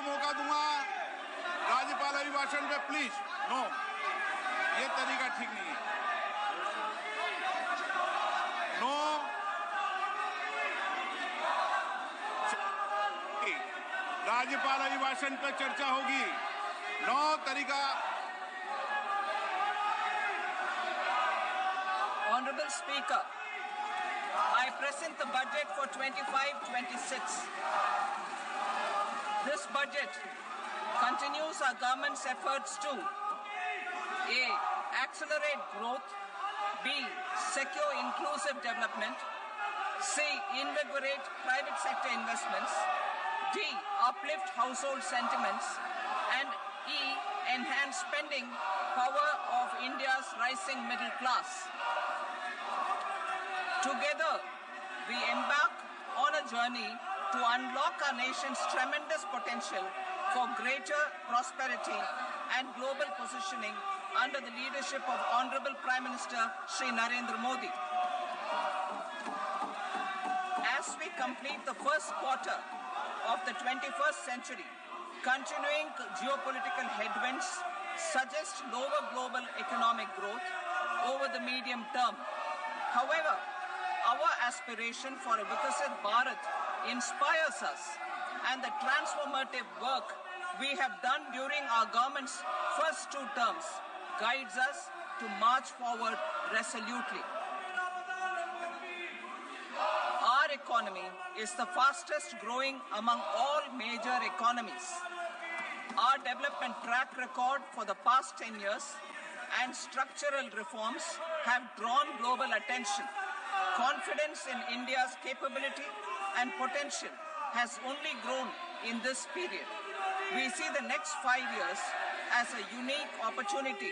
मौका दूंगा राज्यपाल अभिभाषण पे, प्लीज। नो, ये तरीका ठीक नहीं है। नो, राज्यपाल अभिभाषण पर चर्चा होगी। नो तरीका। Honorable Speaker, I present the budget for 25-26. This budget continues our government's efforts to A. Accelerate growth, B. Secure inclusive development, C. Invigorate private sector investments, D. Uplift household sentiments, and E. Enhance spending power of India's rising middle class. Together, we embark on a journey to unlock our nation's tremendous potential for greater prosperity and global positioning under the leadership of Honorable Prime Minister Shri Narendra Modi. As we complete the first quarter of the 21st century, continuing geopolitical headwinds suggest lower global economic growth over the medium term. However, our aspiration for a Vikasit Bharat inspires us, and the transformative work we have done during our government's first 2 terms guides us to march forward resolutely. Our economy is the fastest growing among all major economies. Our development track record for the past 10 years and structural reforms have drawn global attention. Confidence in India's capability and potential has only grown in this period. We see the next 5 years as a unique opportunity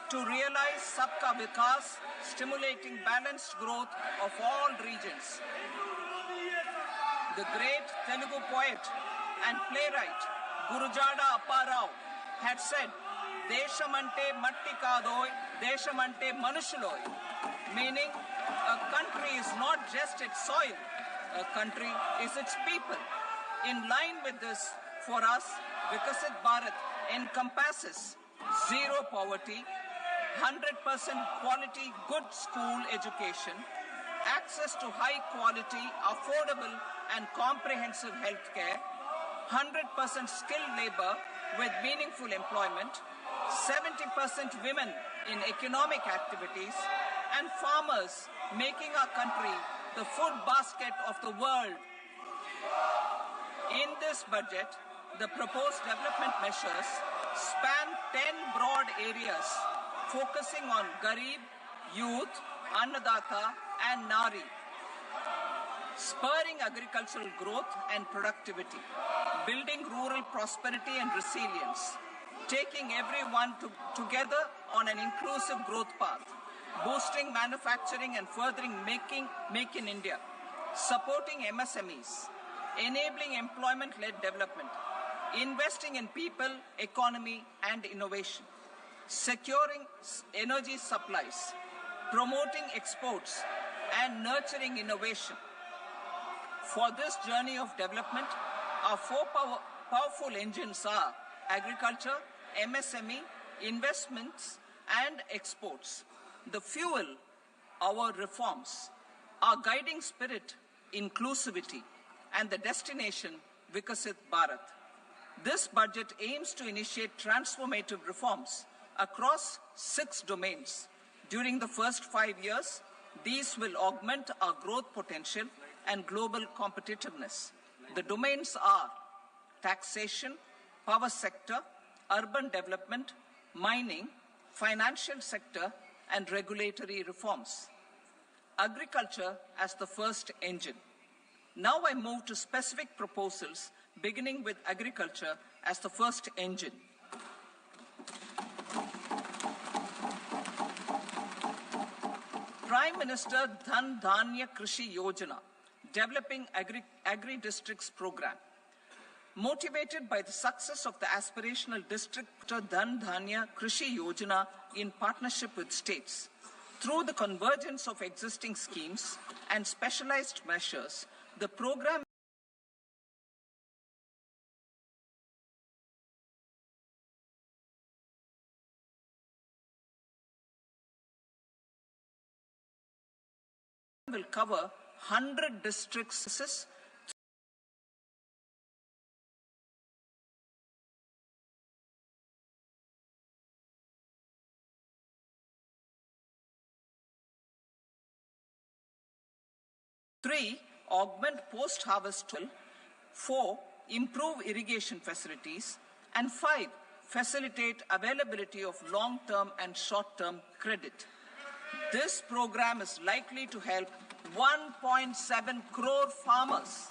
to realize Sabka Vikas, stimulating balanced growth of all regions. The great Telugu poet and playwright Gurujada Apparao had said, "Deshamante matti kadoy, deshamante manushuloy," meaning a country is not just its soil, a country is its people. In line with this, for us, Vikasit Bharat encompasses zero poverty, 100% quality good school education, access to high quality, affordable and comprehensive health care, 100% skilled labor with meaningful employment, 70% women in economic activities, and farmers making our country the food basket of the world. In this budget, the proposed development measures span 10 broad areas focusing on Garib, youth, Annadata and Nari, spurring agricultural growth and productivity, building rural prosperity and resilience, taking everyone together on an inclusive growth path, boosting manufacturing and furthering Make in India, supporting MSMEs, enabling employment-led development, investing in people, economy and innovation, securing energy supplies, promoting exports and nurturing innovation. For this journey of development, our 4 powerful engines are agriculture, MSME, investments and exports. The fuel, our reforms, our guiding spirit, inclusivity, and the destination, Vikasit Bharat. This budget aims to initiate transformative reforms across 6 domains. During the first 5 years, these will augment our growth potential and global competitiveness. The domains are taxation, power sector, urban development, mining, financial sector, and regulatory reforms. Agriculture as the first engine. Now I move to specific proposals, beginning with agriculture as the first engine. Prime Minister Dhan Dhanya Krishi Yojana, developing agri-districts program. Motivated by the success of the aspirational district Dhan Dhanya Krishi Yojana in partnership with states, through the convergence of existing schemes and specialized measures, the program will cover 100 districts Three, augment post-harvest toil. 4, improve irrigation facilities. And 5, facilitate availability of long-term and short-term credit. This program is likely to help 1.7 crore farmers.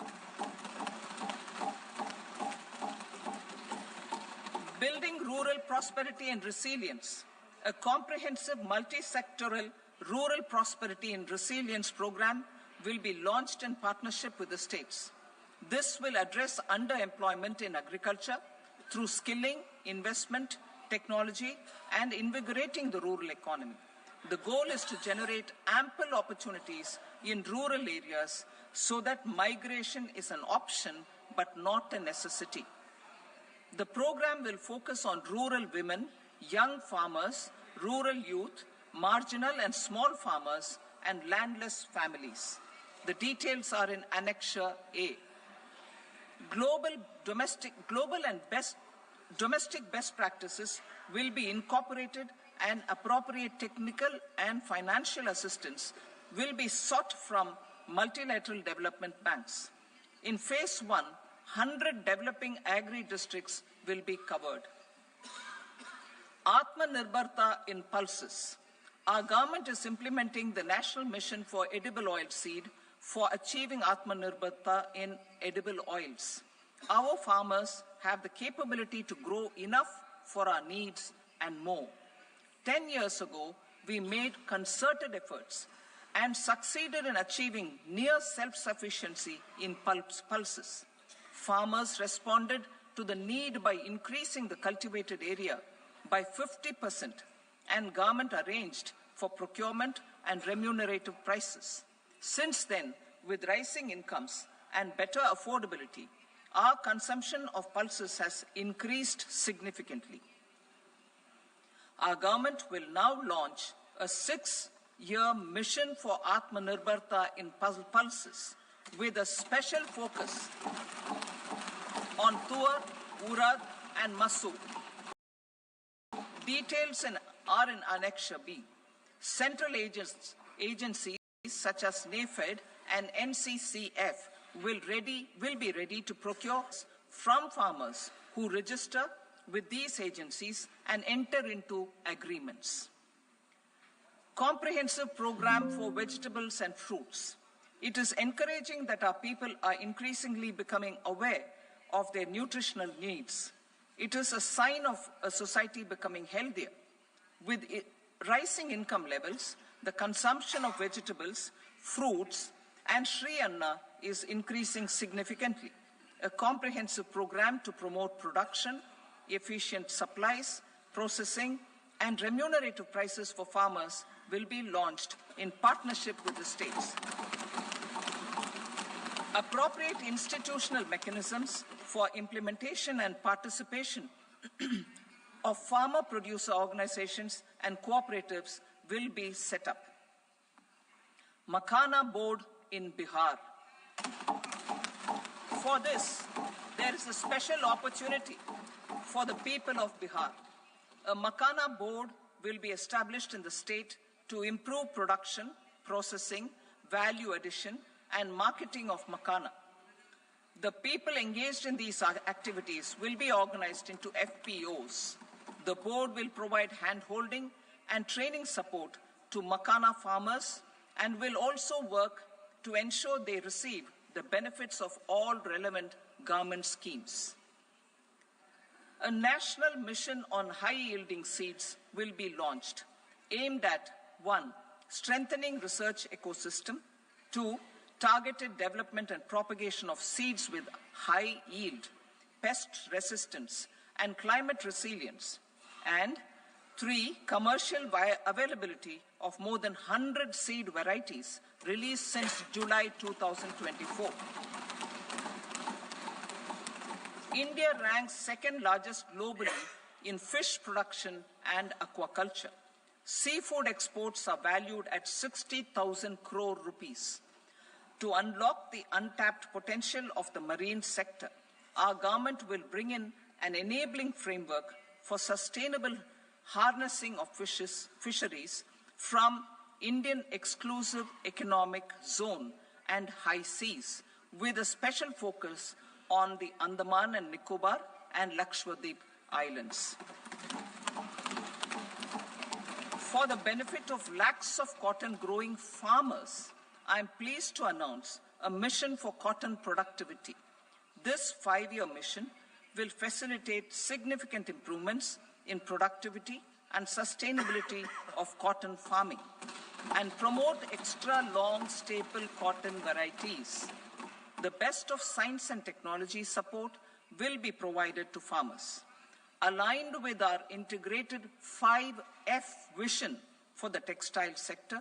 Building rural prosperity and resilience. A comprehensive multi-sectoral rural prosperity and resilience program will be launched in partnership with the states. This will address underemployment in agriculture through skilling, investment, technology, and invigorating the rural economy. The goal is to generate ample opportunities in rural areas so that migration is an option but not a necessity. The program will focus on rural women, young farmers, rural youth, marginal and small farmers, and landless families. The details are in Annexure A. Domestic best practices will be incorporated, and appropriate technical and financial assistance will be sought from multilateral development banks. In Phase 1, 100 developing agri-districts will be covered. Atmanirbharta in pulses. Our government is implementing the National Mission for Edible Oilseed for achieving Atmanirbharta in edible oils. Our farmers have the capability to grow enough for our needs and more. 10 years ago, we made concerted efforts and succeeded in achieving near self-sufficiency in pulses. Farmers responded to the need by increasing the cultivated area by 50%, and government arranged for procurement and remunerative prices. Since then, with rising incomes and better affordability, our consumption of pulses has increased significantly. Our government will now launch a 6-year mission for Atmanirbharta in pulses with a special focus on Tuar, Urad, and Masoor. Details are in Annexure B. Central agencies such as NAFED and NCCF will be ready to procure from farmers who register with these agencies and enter into agreements. Comprehensive program for vegetables and fruits. It is encouraging that our people are increasingly becoming aware of their nutritional needs. It is a sign of a society becoming healthier. With rising income levels, the consumption of vegetables, fruits, and Sri Anna is increasing significantly. A comprehensive program to promote production, efficient supplies, processing, and remunerative prices for farmers will be launched in partnership with the states. Appropriate institutional mechanisms for implementation and participation of farmer producer organizations and cooperatives will be set up. Makhana Board in Bihar. For this, there is a special opportunity for the people of Bihar. A Makhana Board will be established in the state to improve production, processing, value addition, and marketing of makhana. The people engaged in these activities will be organized into FPOs. The board will provide hand-holding and training support to makhana farmers and will also work to ensure they receive the benefits of all relevant government schemes. A national mission on high-yielding seeds will be launched, aimed at 1. Strengthening research ecosystem, 2. Targeted development and propagation of seeds with high yield, pest resistance, and climate resilience, and 3. Commercial availability of more than 100 seed varieties released since July 2024. India ranks second largest globally in fish production and aquaculture. seafood exports are valued at 60,000 crore rupees. To unlock the untapped potential of the marine sector, our government will bring in an enabling framework for sustainable harnessing of fisheries from Indian exclusive economic zone and high seas, with a special focus on the Andaman and Nicobar and Lakshadweep Islands. For the benefit of lakhs of cotton growing farmers, I am pleased to announce a mission for cotton productivity. This 5-year mission will facilitate significant improvements in productivity and sustainability of cotton farming and promote extra long staple cotton varieties. The best of science and technology support will be provided to farmers. Aligned with our integrated 5F vision for the textile sector,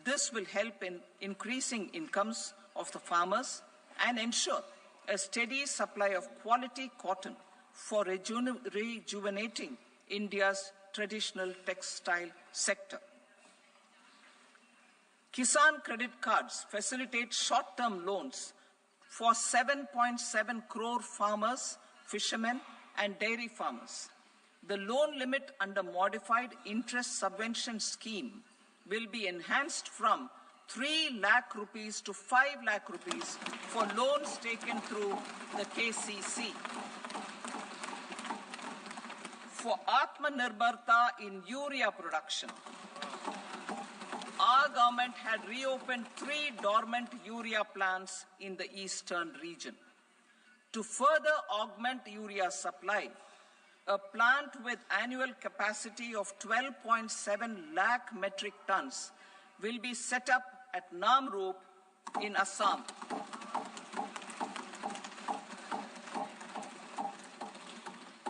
this will help in increasing incomes of the farmers and ensure a steady supply of quality cotton for rejuvenating India's traditional textile sector. Kisan credit cards facilitate short-term loans for 7.7 crore farmers, fishermen, and dairy farmers. The loan limit under modified interest subvention scheme will be enhanced from 3 lakh rupees to 5 lakh rupees for loans taken through the KCC. For Atmanirbharta in urea production, our government had reopened 3 dormant urea plants in the eastern region. To further augment urea supply, a plant with annual capacity of 12.7 lakh metric tons will be set up at Namrup in Assam.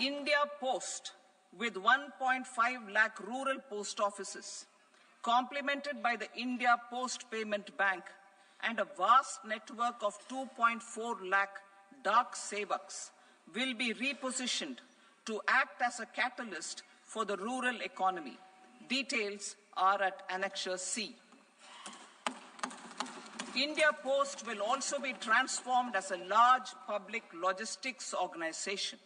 India Post, with 1.5 lakh rural post offices, complemented by the India Post Payment Bank and a vast network of 2.4 lakh Dak Sevaks, will be repositioned to act as a catalyst for the rural economy. Details are at Annexure C. India Post will also be transformed as a large public logistics organization.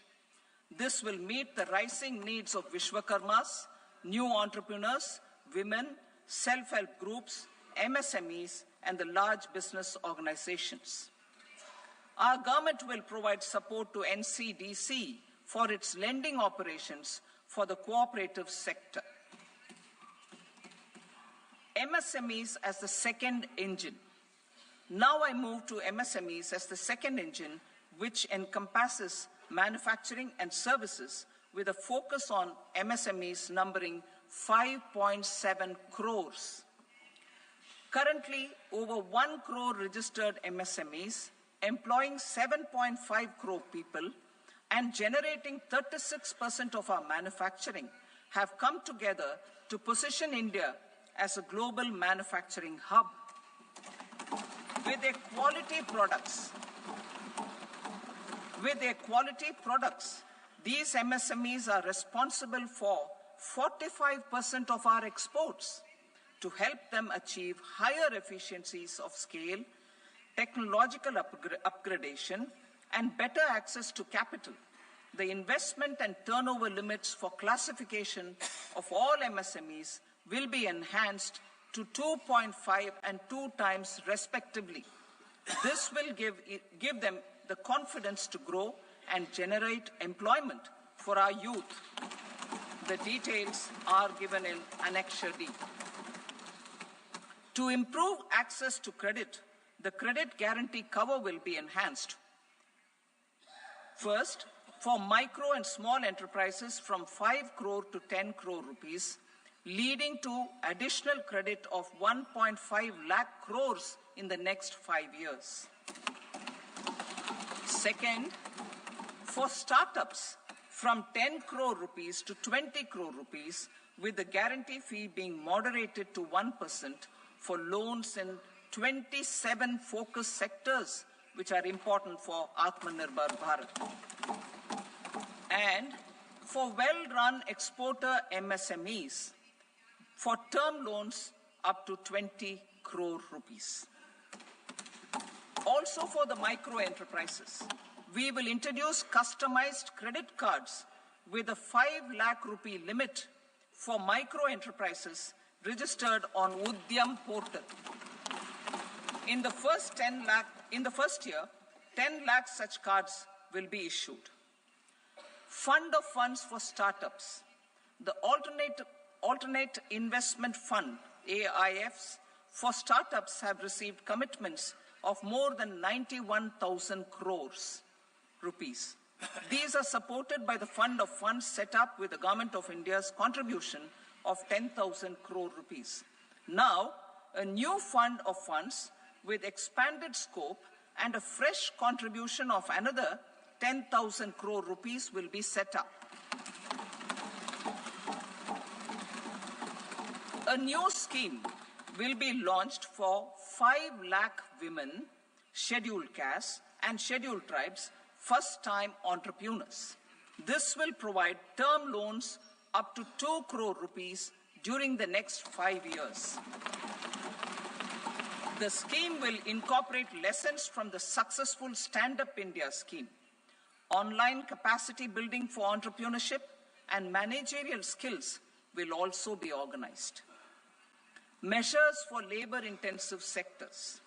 This will meet the rising needs of Vishwakarmas, new entrepreneurs, women, self-help groups, MSMEs, and the large business organizations. Our government will provide support to NCDC for its lending operations for the cooperative sector. MSMEs as the second engine. Now I move to MSMEs as the second engine, which encompasses manufacturing and services with a focus on MSMEs numbering 5.7 crores. Currently, over 1 crore registered MSMEs, employing 7.5 crore people and generating 36% of our manufacturing, have come together to position India as a global manufacturing hub. With their quality products, these MSMEs are responsible for 45% of our exports. To help them achieve higher efficiencies of scale, technological upgradation, and better access to capital, the investment and turnover limits for classification of all MSMEs will be enhanced to 2.5 and 2 times respectively. This will give them the confidence to grow and generate employment for our youth. The details are given in Annexure D. To improve access to credit, the credit guarantee cover will be enhanced. First, for micro and small enterprises from 5 crore to 10 crore rupees, leading to additional credit of 1.5 lakh crores in the next 5 years. Second, for startups from 10 crore rupees to 20 crore rupees, with the guarantee fee being moderated to 1% for loans in 27 focus sectors which are important for Atmanirbhar Bharat. And for well-run exporter MSMEs, for term loans up to 20 crore rupees. Also for the micro enterprises, we will introduce customized credit cards with a 5 lakh rupee limit for micro enterprises registered on Udyam portal. In the first year, 10 lakh such cards will be issued. Fund of funds for startups. The alternate investment fund, AIFs, for startups have received commitments of more than 91,000 crores rupees. These are supported by the fund of funds set up with the Government of India's contribution of 10,000 crore rupees. Now, a new fund of funds with expanded scope and a fresh contribution of another 10,000 crore rupees will be set up. A new scheme will be launched for 5 lakh women, scheduled castes and scheduled tribes, first-time entrepreneurs. This will provide term loans up to 2 crore rupees during the next 5 years. The scheme will incorporate lessons from the successful Stand Up India scheme. Online capacity building for entrepreneurship and managerial skills will also be organized. Measures for labor-intensive sectors.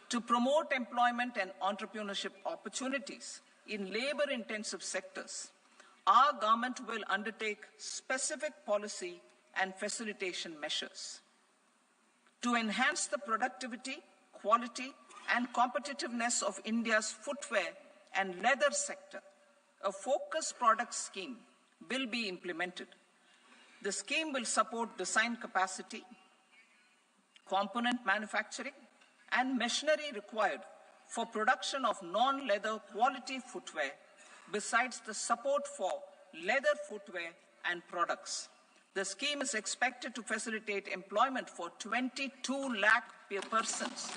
To promote employment and entrepreneurship opportunities in labor-intensive sectors, our government will undertake specific policy and facilitation measures. To enhance the productivity, quality, and competitiveness of India's footwear and leather sector, a focused product scheme will be implemented. The scheme will support design capacity, component manufacturing, and machinery required for production of non-leather quality footwear, besides the support for leather footwear and products. The scheme is expected to facilitate employment for 22 lakh persons,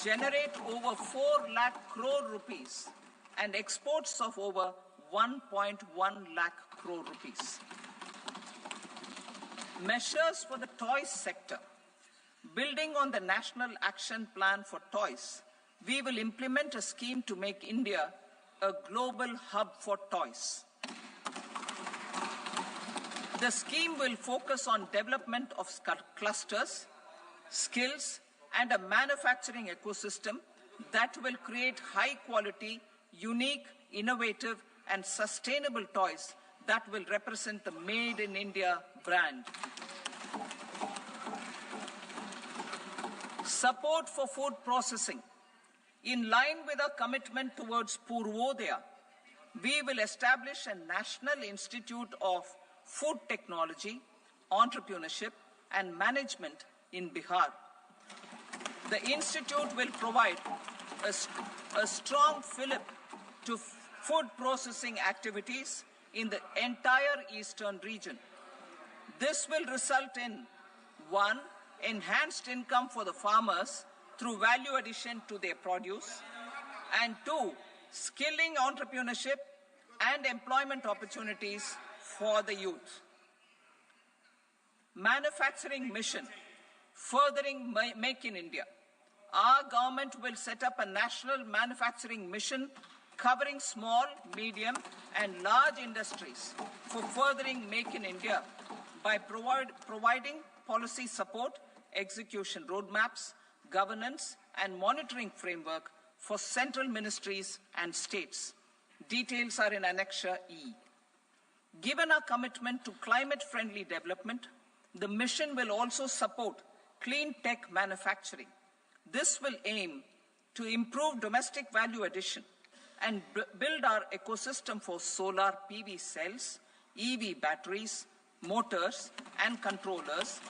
generate over 4 lakh crore rupees, and exports of over 1.1 lakh crore rupees. Measures for the toys sector. Building on the National Action Plan for Toys, we will implement a scheme to make India a global hub for toys. The scheme will focus on development of clusters, skills, and a manufacturing ecosystem that will create high-quality, unique, innovative, and sustainable toys that will represent the Made in India brand. Support for food processing. In line with our commitment towards Purvodaya, we will establish a National Institute of Food Technology, Entrepreneurship and Management in Bihar. The institute will provide a strong fillip to food processing activities in the entire eastern region. This will result in 1. Enhanced income for the farmers through value addition to their produce, and 2. Skilling entrepreneurship and employment opportunities for the youth. Manufacturing mission, furthering Make in India. Our government will set up a national manufacturing mission covering small, medium, and large industries for furthering Make in India by providing policy support, execution roadmaps, governance, and monitoring framework for central ministries and states. Details are in Annexure E. Given our commitment to climate-friendly development, the mission will also support clean tech manufacturing. This will aim to improve domestic value addition and build our ecosystem for solar PV cells, EV batteries, motors and controllers,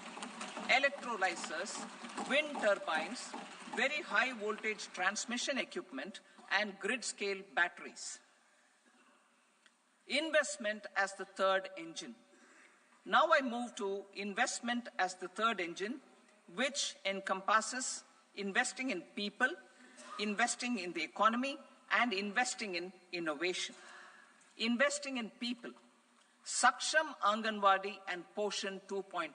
electrolyzers, wind turbines, very high voltage transmission equipment, and grid-scale batteries. Investment as the third engine. Now I move to investment as the third engine, which encompasses investing in people, investing in the economy, and investing in innovation. Investing in people. Saksham Anganwadi and Poshan 2.0.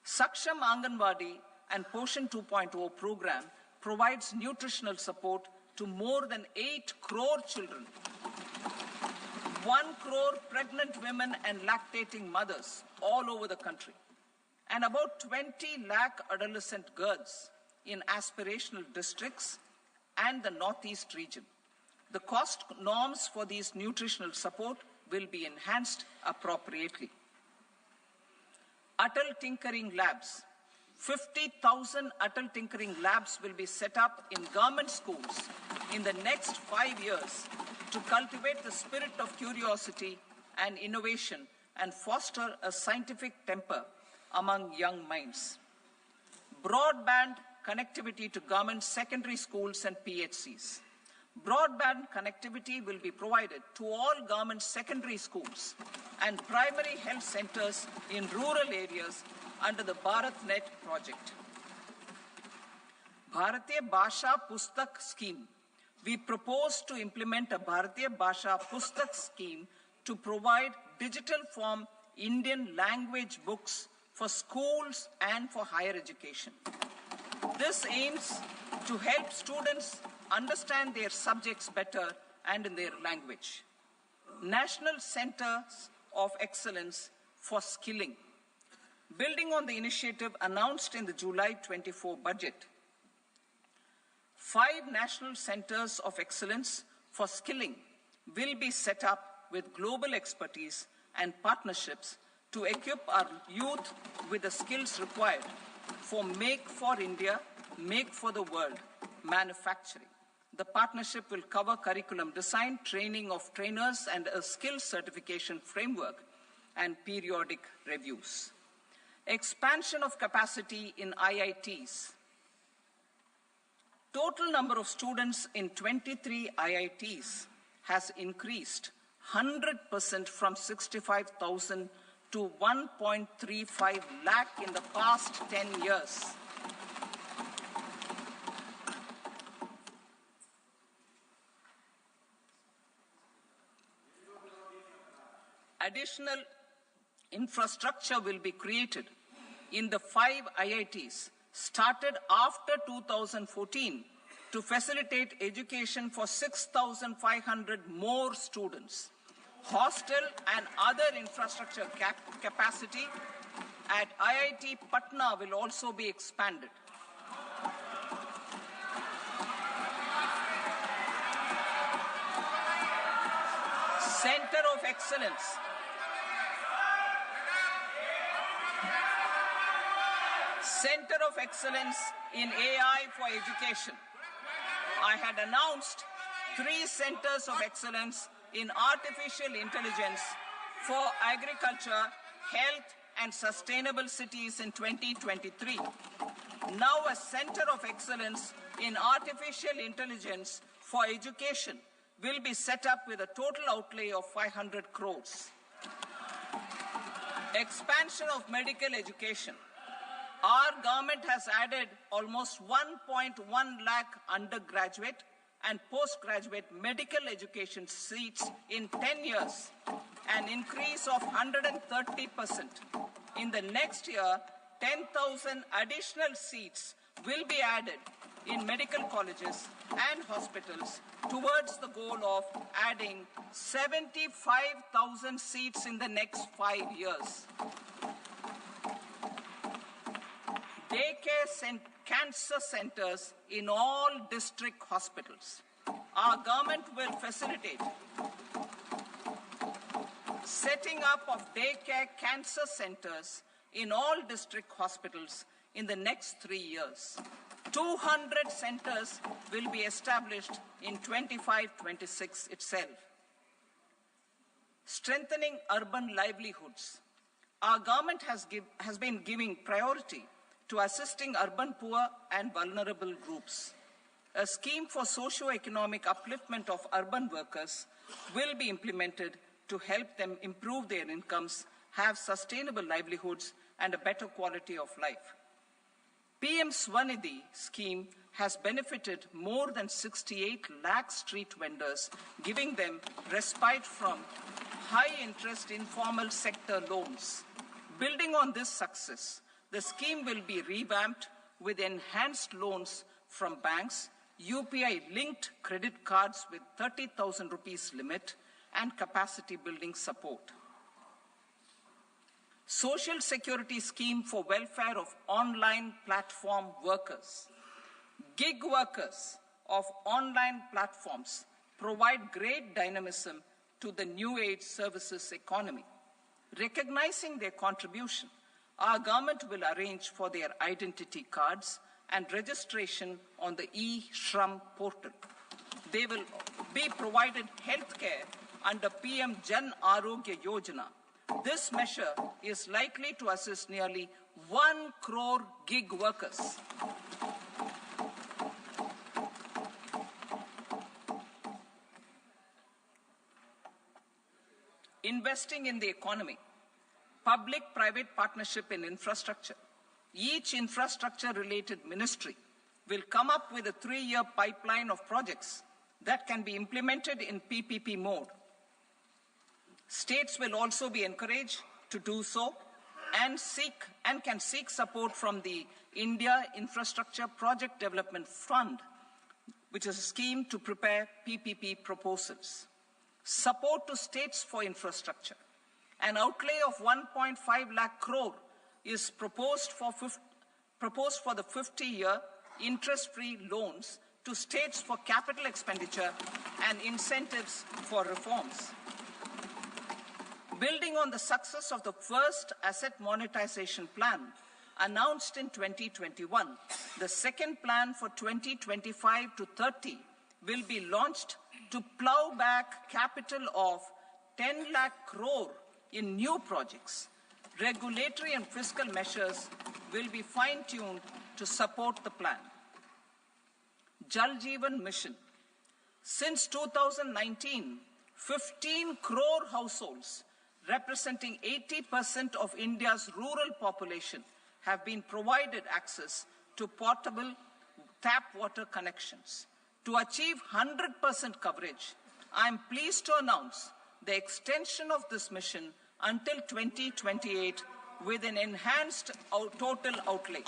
Saksham Anganwadi and Poshan 2.0 program provides nutritional support to more than 8 crore children, 1 crore pregnant women and lactating mothers all over the country, and about 20 lakh adolescent girls in aspirational districts and the Northeast region. The cost norms for these nutritional support will be enhanced appropriately. Atal Tinkering Labs. 50,000 Atal Tinkering Labs will be set up in government schools in the next 5 years to cultivate the spirit of curiosity and innovation and foster a scientific temper among young minds. Broadband connectivity to government secondary schools and PHCs. Broadband connectivity will be provided to all government secondary schools and primary health centers in rural areas under the BharatNet project. Bharatiya Bhasha Pustak Scheme. We propose to implement a Bharatiya Bhasha Pustak scheme to provide digital form Indian language books for schools and for higher education. This aims to help students understand their subjects better and in their language. National Centers of Excellence for Skilling. Building on the initiative announced in the July 24 budget, 5 National Centers of Excellence for Skilling will be set up with global expertise and partnerships to equip our youth with the skills required for Make for India, Make for the World manufacturing. The partnership will cover curriculum design, training of trainers, and a skills certification framework and periodic reviews. Expansion of capacity in IITs. Total number of students in 23 IITs has increased 100% from 65,000 to 1.35 lakh in the past 10 years. Additional infrastructure will be created in the 5 IITs started after 2014 to facilitate education for 6,500 more students. Hostel and other infrastructure capacity at IIT Patna will also be expanded. Center of Excellence. Center of Excellence in AI for Education. I had announced 3 centers of excellence in artificial intelligence for agriculture, health, and sustainable cities in 2023. Now a center of excellence in artificial intelligence for education will be set up with a total outlay of 500 crores. Expansion of medical education. Our government has added almost 1.1 lakh undergraduate and postgraduate medical education seats in 10 years, an increase of 130%. In the next year, 10,000 additional seats will be added in medical colleges and hospitals towards the goal of adding 75,000 seats in the next 5 years. Daycare cancer centers in all district hospitals. Our government will facilitate setting up of daycare cancer centers in all district hospitals in the next 3 years. 200 centers will be established in 25-26 itself. Strengthening urban livelihoods. Our government has been giving priority to assisting urban poor and vulnerable groups. A scheme for socio-economic upliftment of urban workers will be implemented to help them improve their incomes, have sustainable livelihoods, and a better quality of life. PM Swanidhi scheme has benefited more than 68 lakh street vendors, giving them respite from high-interest informal sector loans. Building on this success, the scheme will be revamped with enhanced loans from banks, UPI-linked credit cards with 30,000 rupees limit, and capacity-building support. Social Security Scheme for welfare of online platform workers. Gig workers of online platforms provide great dynamism to the new age services economy. Recognizing their contribution, our government will arrange for their identity cards and registration on the e-Shram portal. They will be provided healthcare under PM Jan Arogya Yojana. This measure is likely to assist nearly 1 crore gig workers. Investing in the economy. Public-private partnership in infrastructure. Each infrastructure-related ministry will come up with a 3-year pipeline of projects that can be implemented in PPP mode. States will also be encouraged to do so and can seek support from the India Infrastructure Project Development Fund, which is a scheme to prepare PPP proposals. Support to states for infrastructure. An outlay of 1.5 lakh crore is proposed for the 50-year interest-free loans to states for capital expenditure and incentives for reforms. Building on the success of the first asset monetization plan announced in 2021, the second plan for 2025 to 30 will be launched to plow back capital of 10 lakh crore in new projects. Regulatory and fiscal measures will be fine-tuned to support the plan. Jal Jeevan Mission. Since 2019, 15 crore households representing 80% of India's rural population have been provided access to portable tap water connections. To achieve 100% coverage, I am pleased to announce the extension of this mission until 2028 with an enhanced total outlay.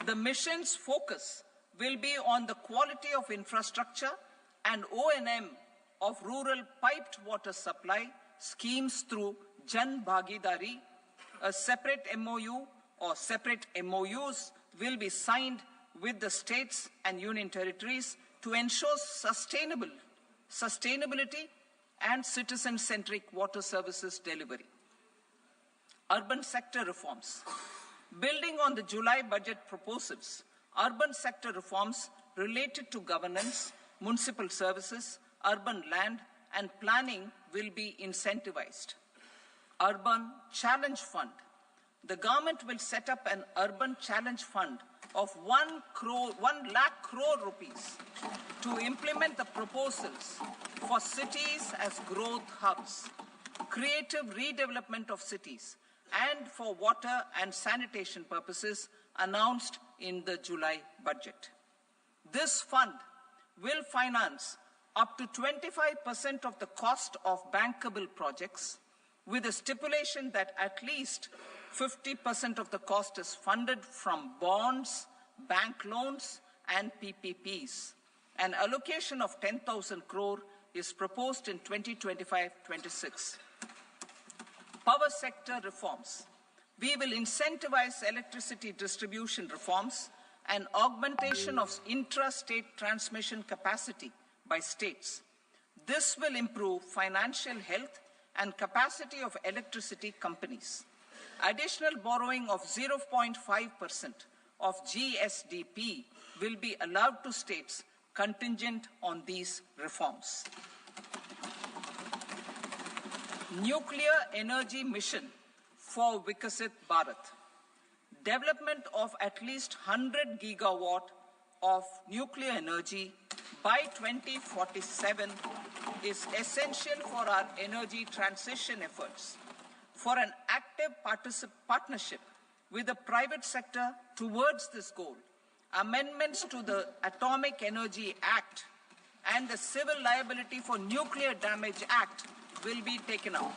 The mission's focus will be on the quality of infrastructure and O&M of rural piped water supply schemes through Jan Bhagidari. A separate MOU or separate MOUs will be signed with the states and union territories to ensure sustainability and citizen-centric water services delivery. Urban sector reforms. Building on the July budget proposals, urban sector reforms related to governance, municipal services, urban land and planning will be incentivized. Urban Challenge Fund. The government will set up an Urban Challenge Fund of 1 lakh crore rupees to implement the proposals for cities as growth hubs, creative redevelopment of cities, and for water and sanitation purposes announced in the July budget. This fund will finance up to 25% of the cost of bankable projects, with a stipulation that at least 50% of the cost is funded from bonds, bank loans, and PPPs. An allocation of 10,000 crore is proposed in 2025-26. Power sector reforms. We will incentivize electricity distribution reforms and augmentation of intra-state transmission capacity by states. This will improve financial health and capacity of electricity companies. Additional borrowing of 0.5% of GSDP will be allowed to states contingent on these reforms. Nuclear energy mission for Vikasit Bharat. Development of at least 100 gigawatt of nuclear energy by 2047 is essential for our energy transition efforts. For an active partnership with the private sector towards this goal, amendments to the Atomic Energy Act and the Civil Liability for Nuclear Damage Act will be taken out.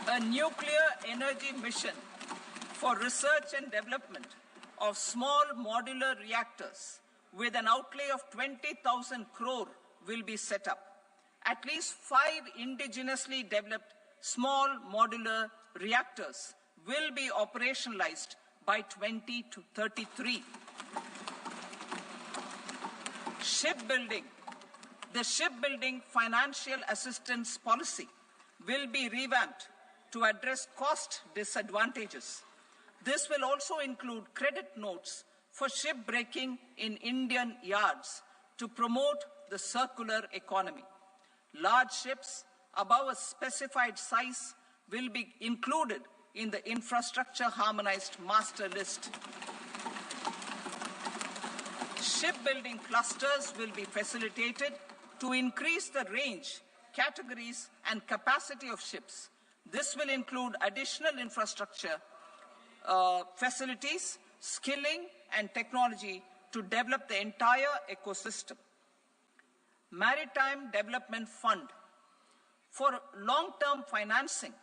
A nuclear energy mission for research and development of small modular reactors with an outlay of 20,000 crore will be set up. At least 5 indigenously developed small modular reactors will be operationalized by 2033. Shipbuilding. The shipbuilding financial assistance policy will be revamped to address cost disadvantages. This will also include credit notes for shipbreaking in Indian yards to promote the circular economy. Large ships above a specified size will be included in the infrastructure harmonized master list. Shipbuilding clusters will be facilitated to increase the range, categories, and capacity of ships. This will include additional infrastructure, facilities, skilling, and technology to develop the entire ecosystem. Maritime Development Fund. For long-term financing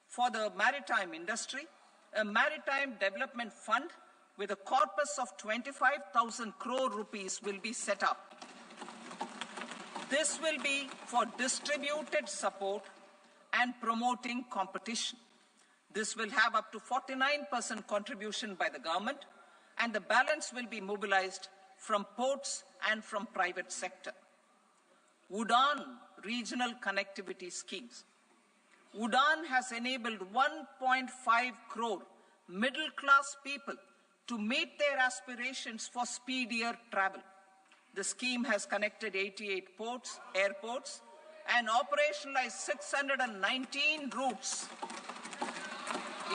for the maritime industry, a Maritime Development Fund with a corpus of 25,000 crore rupees will be set up. This will be for distributed support and promoting competition. This will have up to 49% contribution by the government, and the balance will be mobilized from ports and from private sector. UDAN regional connectivity schemes. UDAN has enabled 1.5 crore middle-class people to meet their aspirations for speedier travel. The scheme has connected 88 airports, and operationalized 619 routes.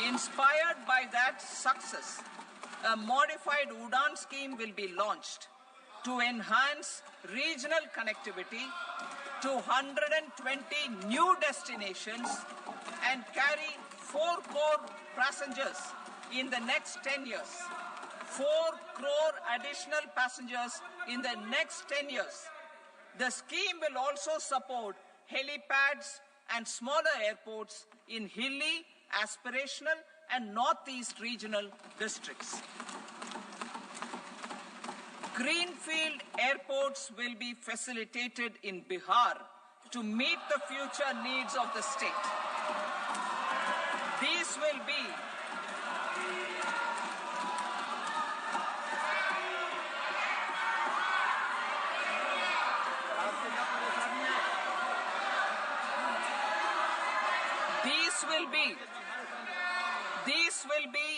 Inspired by that success, a modified UDAN scheme will be launched to enhance regional connectivity to 120 new destinations and carry 4 crore passengers in the next 10 years. 4 crore additional passengers in the next 10 years. The scheme will also support helipads and smaller airports in hilly, aspirational, and northeast regional districts. Greenfield airports will be facilitated in Bihar to meet the future needs of the state. These will be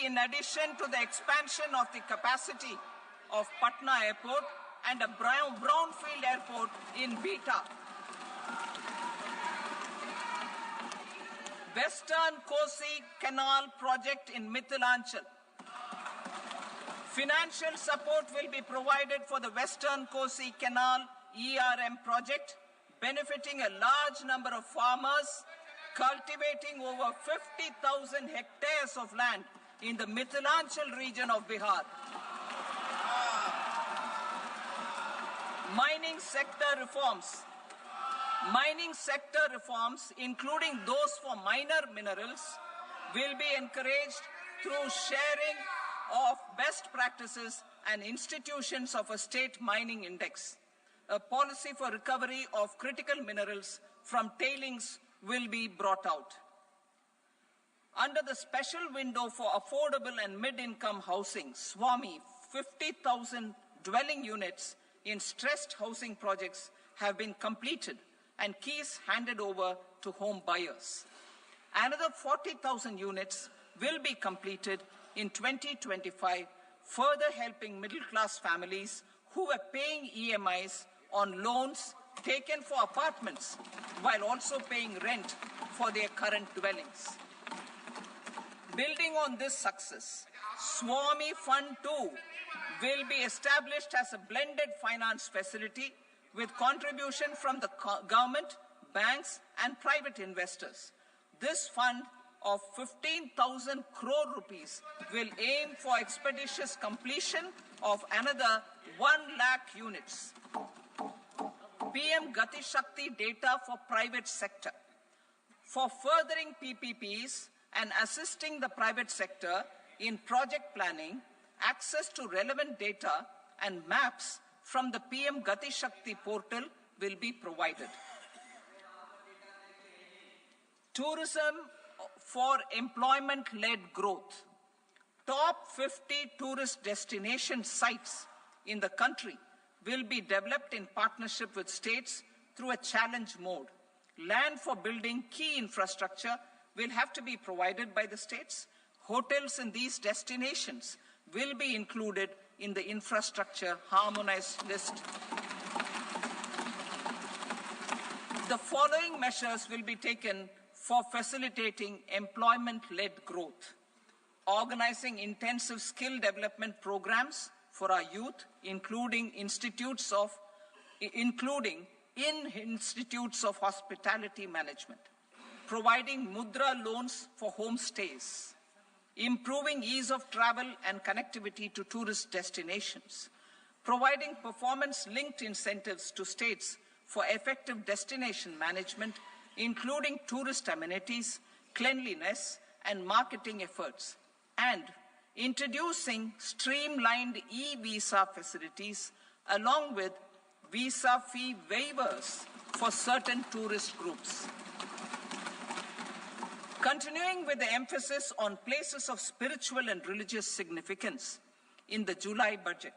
in addition to the expansion of the capacity of Patna Airport and a brownfield airport in Beta. Western Kosi Canal project in Mithilanchal. Financial support will be provided for the Western Kosi Canal ERM project, benefiting a large number of farmers, cultivating over 50,000 hectares of land in the Mithilanchal region of Bihar. Mining sector reforms. Mining sector reforms, including those for minor minerals, will be encouraged through sharing of best practices and institutions of a state mining index. A policy for recovery of critical minerals from tailings will be brought out. Under the special window for affordable and mid-income housing, SWAMI, 50,000 dwelling units in stressed housing projects have been completed and keys handed over to home buyers. Another 40,000 units will be completed in 2025, further helping middle-class families who are paying EMIs on loans taken for apartments while also paying rent for their current dwellings. Building on this success, SWAMI Fund 2 will be established as a blended finance facility with contribution from the government, banks, and private investors. This fund of 15,000 crore rupees will aim for expeditious completion of another 1 lakh units. PM Gati Shakti data for private sector. For furthering PPPs and assisting the private sector in project planning, access to relevant data and maps from the PM Gati Shakti portal will be provided. Tourism for employment-led growth. Top 50 tourist destination sites in the country will be developed in partnership with states through a challenge mode. Land for building key infrastructure will have to be provided by the states. Hotels in these destinations will be included in the infrastructure harmonized list. The following measures will be taken for facilitating employment-led growth. Organizing intensive skill development programs for our youth, including in institutes of hospitality management. Providing mudra loans for homestays. Improving ease of travel and connectivity to tourist destinations. Providing performance-linked incentives to states for effective destination management, including tourist amenities, cleanliness, and marketing efforts. And introducing streamlined e-visa facilities along with visa fee waivers for certain tourist groups. Continuing with the emphasis on places of spiritual and religious significance, in the July budget,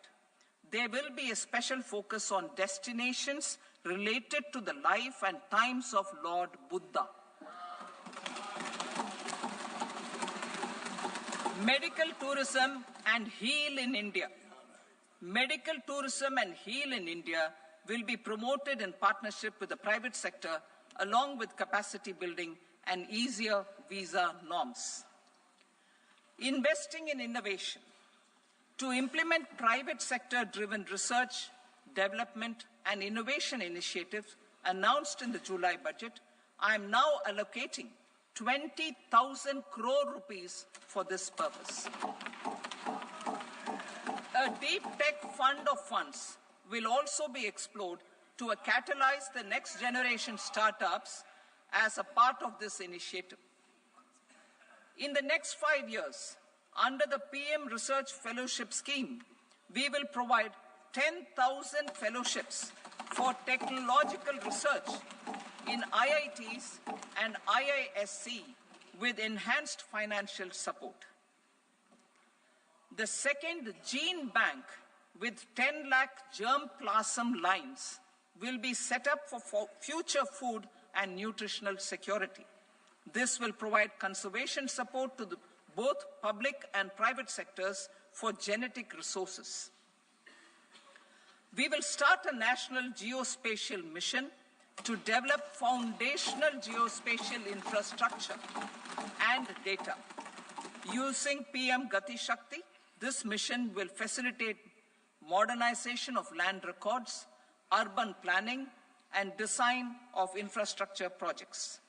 there will be a special focus on destinations related to the life and times of Lord Buddha. Medical tourism and heal in India. Medical tourism and heal in India will be promoted in partnership with the private sector, along with capacity building and easier visa norms. Investing in innovation. To implement private sector-driven research, development, and innovation initiatives announced in the July budget, I am now allocating 20,000 crore rupees for this purpose. A deep tech fund of funds will also be explored to catalyze the next generation startups as a part of this initiative. In the next 5 years, under the PM Research Fellowship Scheme, we will provide 10,000 fellowships for technological research in IITs and IISc with enhanced financial support. The second gene bank with 10 lakh germplasm lines will be set up for future food and nutritional security. This will provide conservation support to both public and private sectors for genetic resources. We will start a national geospatial mission to develop foundational geospatial infrastructure and data. Using PM Gati Shakti, this mission will facilitate modernization of land records, urban planning, and design of infrastructure projects.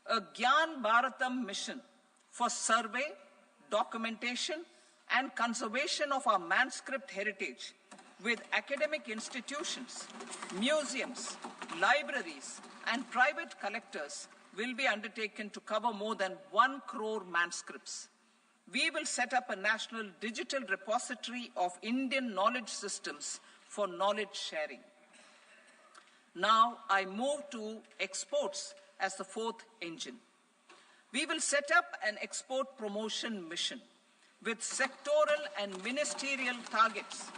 A Gyan Bharatam mission for survey, documentation, and conservation of our manuscript heritage with academic institutions, museums, libraries, and private collectors will be undertaken to cover more than 1 crore manuscripts. We will set up a national digital repository of Indian knowledge systems for knowledge sharing. Now I move to exports as the fourth engine. We will set up an export promotion mission with sectoral and ministerial targets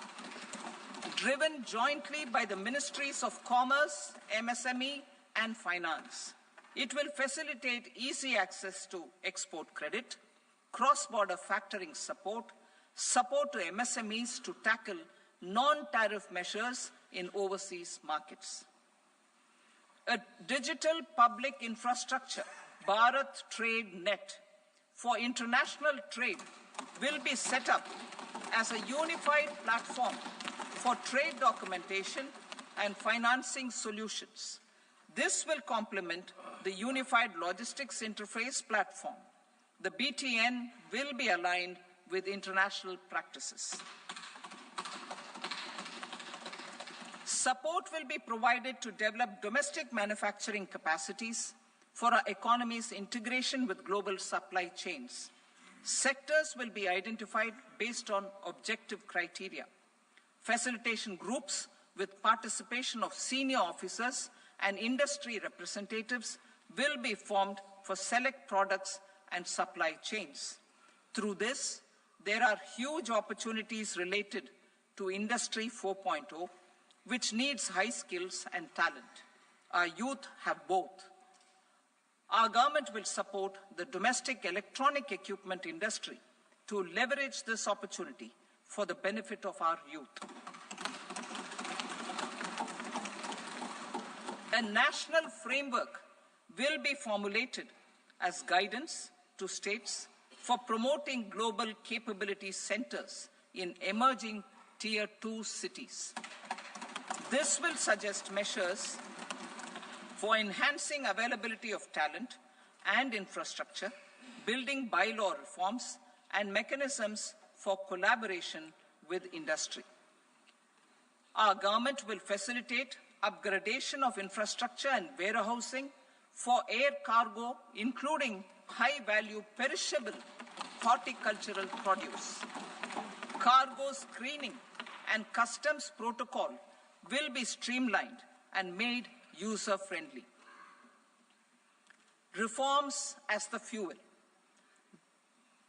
driven jointly by the Ministries of Commerce, MSME, and Finance. It will facilitate easy access to export credit, cross-border factoring support, support to MSMEs to tackle non-tariff measures in overseas markets. A digital public infrastructure, Bharat Trade Net, for international trade will be set up as a unified platform for trade documentation and financing solutions. This will complement the Unified Logistics Interface platform. The BTN will be aligned with international practices. Support will be provided to develop domestic manufacturing capacities for our economy's integration with global supply chains. Sectors will be identified based on objective criteria. Facilitation groups with participation of senior officers and industry representatives will be formed for select products and supply chains. Through this, there are huge opportunities related to Industry 4.0, which needs high skills and talent. Our youth have both. Our government will support the domestic electronic equipment industry to leverage this opportunity for the benefit of our youth. A national framework will be formulated as guidance to states for promoting global capability centers in emerging Tier 2 cities. This will suggest measures for enhancing availability of talent and infrastructure, building bylaw reforms, and mechanisms for collaboration with industry. Our government will facilitate upgradation of infrastructure and warehousing for air cargo, including high-value perishable horticultural produce. Cargo screening and customs protocol will be streamlined and made user-friendly. Reforms as the fuel.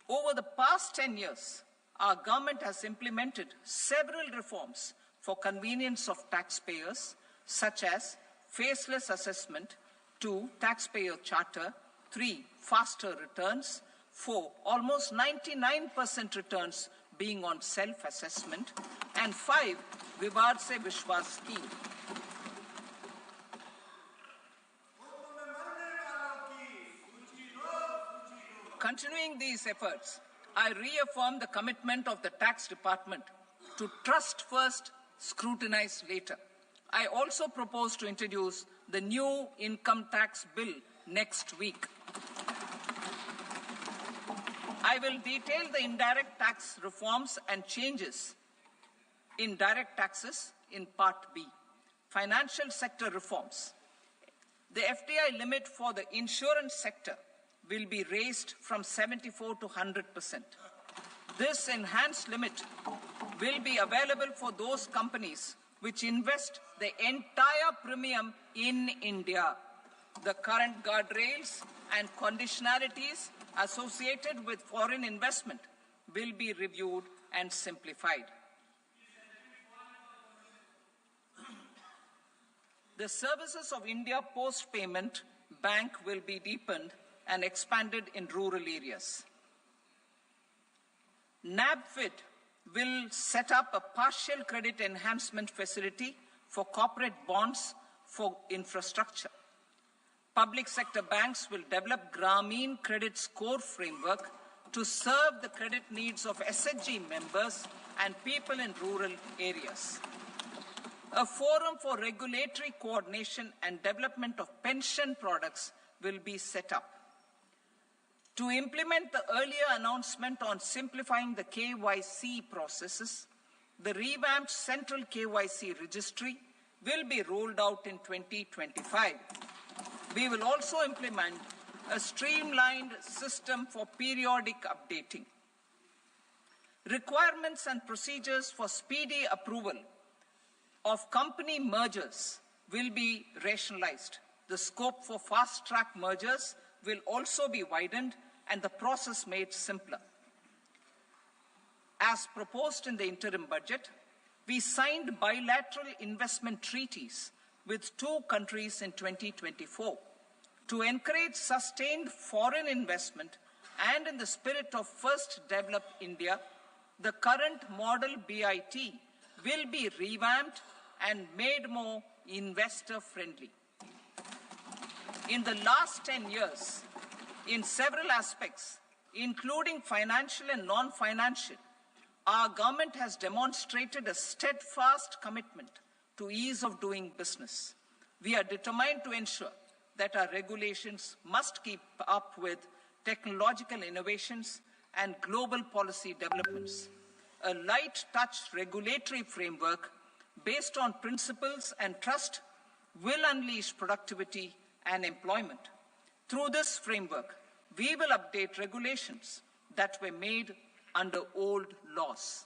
Over the past 10 years, our government has implemented several reforms for convenience of taxpayers, such as faceless assessment, 2, taxpayer charter, 3, faster returns, 4, almost 99% returns being on self-assessment, and 5, Vivad Se Vishwas scheme. Continuing these efforts, I reaffirm the commitment of the Tax Department to trust first, scrutinize later. I also propose to introduce the new income tax bill next week. I will detail the indirect tax reforms and changes in direct taxes in Part B. Financial sector reforms. The FDI limit for the insurance sector will be raised from 74 to 100%. This enhanced limit will be available for those companies which invest the entire premium in India. The current guardrails and conditionalities associated with foreign investment will be reviewed and simplified. The services of India Post Payment Bank will be deepened and expanded in rural areas. NABFID will set up a partial credit enhancement facility for corporate bonds for infrastructure. Public sector banks will develop Grameen Credit Score Framework to serve the credit needs of SHG members and people in rural areas. A forum for regulatory coordination and development of pension products will be set up. To implement the earlier announcement on simplifying the KYC processes, the revamped Central KYC Registry will be rolled out in 2025. We will also implement a streamlined system for periodic updating. Requirements and procedures for speedy approval of company mergers will be rationalized. The scope for fast-track mergers will also be widened and the process made simpler. As proposed in the interim budget, we signed bilateral investment treaties with 2 countries in 2024 to encourage sustained foreign investment, and in the spirit of First Develop India, the current model BIT will be revamped and made more investor-friendly. In the last 10 years, in several aspects, including financial and non-financial, our government has demonstrated a steadfast commitment to ease of doing business. We are determined to ensure that our regulations must keep up with technological innovations and global policy developments. A light touch regulatory framework based on principles and trust will unleash productivity and employment. Through this framework, we will update regulations that were made under old laws.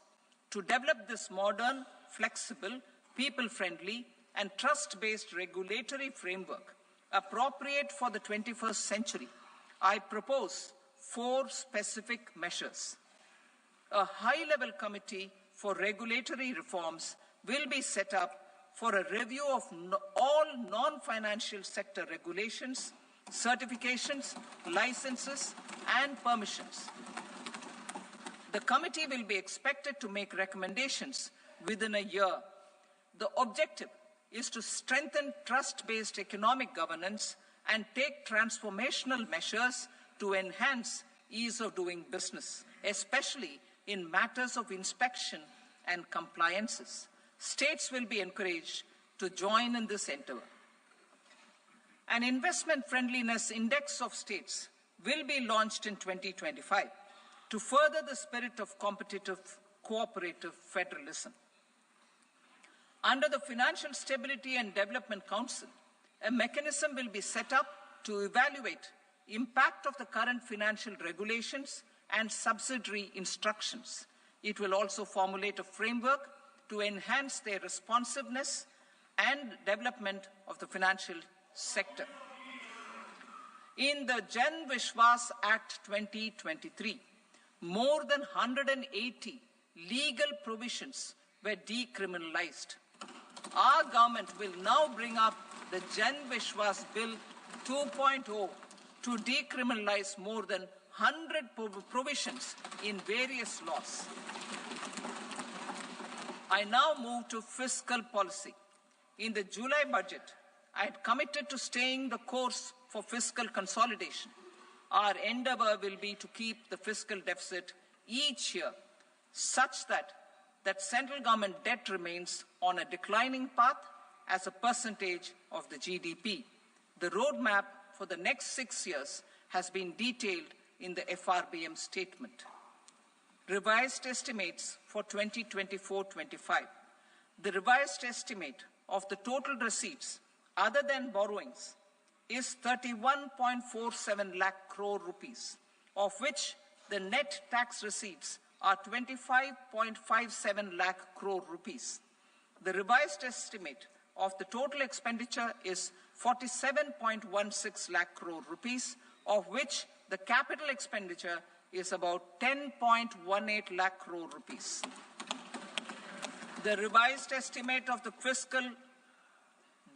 To develop this modern, flexible, people-friendly, and trust-based regulatory framework appropriate for the 21st century, I propose 4 specific measures. A high-level committee for regulatory reforms will be set up for a review of all non-financial sector regulations, certifications, licenses, and permissions. The committee will be expected to make recommendations within a year. The objective is to strengthen trust-based economic governance and take transformational measures to enhance ease of doing business, especially in matters of inspection and compliances. States will be encouraged to join in this endeavor. An investment friendliness index of states will be launched in 2025 to further the spirit of competitive, cooperative federalism. Under the Financial Stability and Development Council, a mechanism will be set up to evaluate impact of the current financial regulations and subsidiary instructions. It will also formulate a framework to enhance their responsiveness and development of the financial sector. In the Jan Vishwas Act 2023, more than 180 legal provisions were decriminalized. Our government will now bring up the Jan Vishwas Bill 2.0 to decriminalize more than 100 provisions in various laws. I now move to fiscal policy. In the July budget, I had committed to staying the course for fiscal consolidation. Our endeavor will be to keep the fiscal deficit each year such that central government debt remains on a declining path as a percentage of the GDP. The roadmap for the next 6 years has been detailed in the FRBM statement. Revised estimates for 2024-25. The revised estimate of the total receipts other than borrowings is 31.47 lakh crore rupees, of which the net tax receipts are 25.57 lakh crore rupees. The revised estimate of the total expenditure is 47.16 lakh crore rupees, of which the capital expenditure is about 10.18 lakh crore rupees. The revised estimate of the fiscal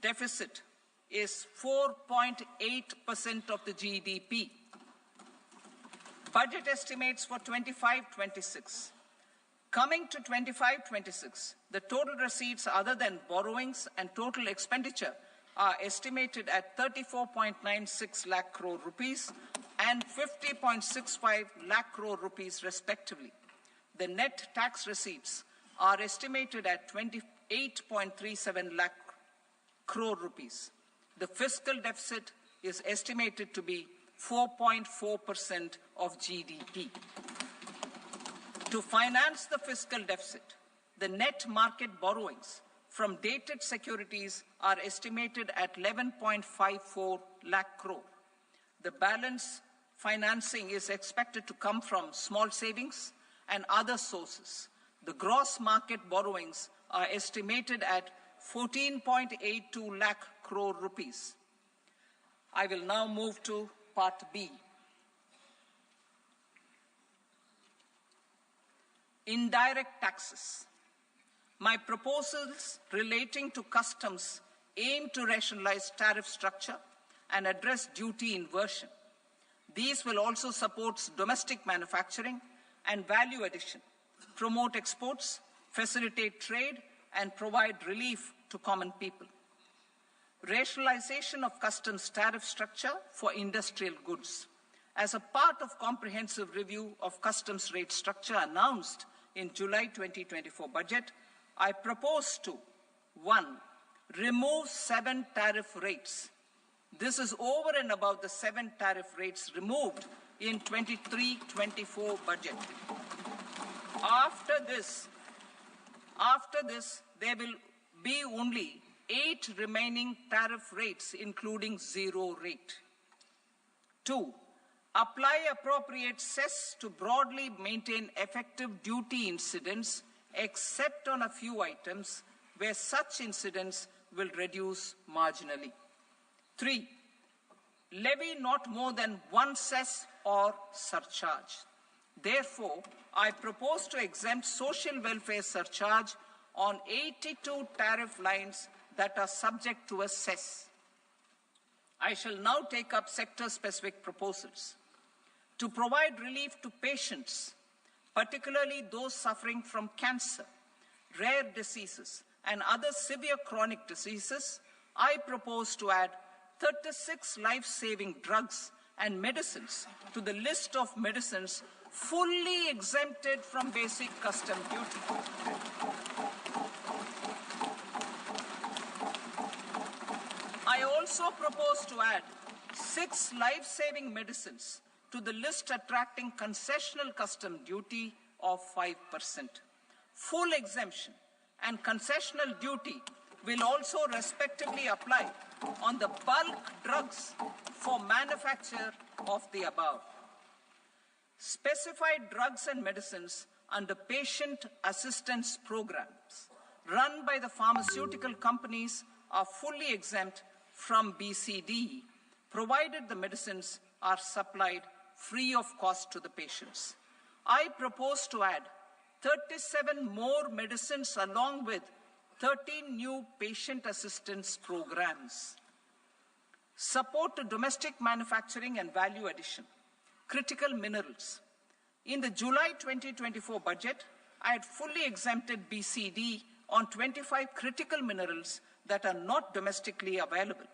deficit is 4.8% of the GDP. Budget estimates for 25-26. Coming to 25-26, the total receipts other than borrowings and total expenditure are estimated at 34.96 lakh crore rupees and 50.65 lakh crore rupees respectively. The net tax receipts are estimated at 28.37 lakh crore rupees. The fiscal deficit is estimated to be 4.4% of GDP. To finance the fiscal deficit, the net market borrowings from dated securities are estimated at 11.54 lakh crore. The balance financing is expected to come from small savings and other sources. The gross market borrowings are estimated at 14.82 lakh crore rupees. I will now move to Part B. Indirect taxes. My proposals relating to customs aim to rationalize tariff structure and address duty inversion. These will also support domestic manufacturing and value addition, promote exports, facilitate trade, and provide relief to common people. Rationalization of customs tariff structure for industrial goods. As a part of comprehensive review of customs rate structure announced in July 2024 budget, I propose to 1. Remove 7 tariff rates. This is over and above the 7 tariff rates removed in 23-24 budget. After this, there be only 8 remaining tariff rates, including zero rate. 2. Apply appropriate cess to broadly maintain effective duty incidence, except on a few items where such incidence will reduce marginally. 3. Levy not more than one cess or surcharge. Therefore, I propose to exempt social welfare surcharge on 82 tariff lines that are subject to a cess. I shall now take up sector-specific proposals. To provide relief to patients, particularly those suffering from cancer, rare diseases, and other severe chronic diseases, I propose to add 36 life-saving drugs and medicines to the list of medicines fully exempted from basic custom duty. I also propose to add 6 life-saving medicines to the list attracting concessional custom duty of 5%. Full exemption and concessional duty will also respectively apply on the bulk drugs for manufacture of the above. Specified drugs and medicines under patient assistance programs run by the pharmaceutical companies are fully exempt from BCD, provided the medicines are supplied free of cost to the patients. I propose to add 37 more medicines along with 13 new patient assistance programs. Support to domestic manufacturing and value addition. Critical minerals. In the July 2024 budget, I had fully exempted BCD on 25 critical minerals that are not domestically available.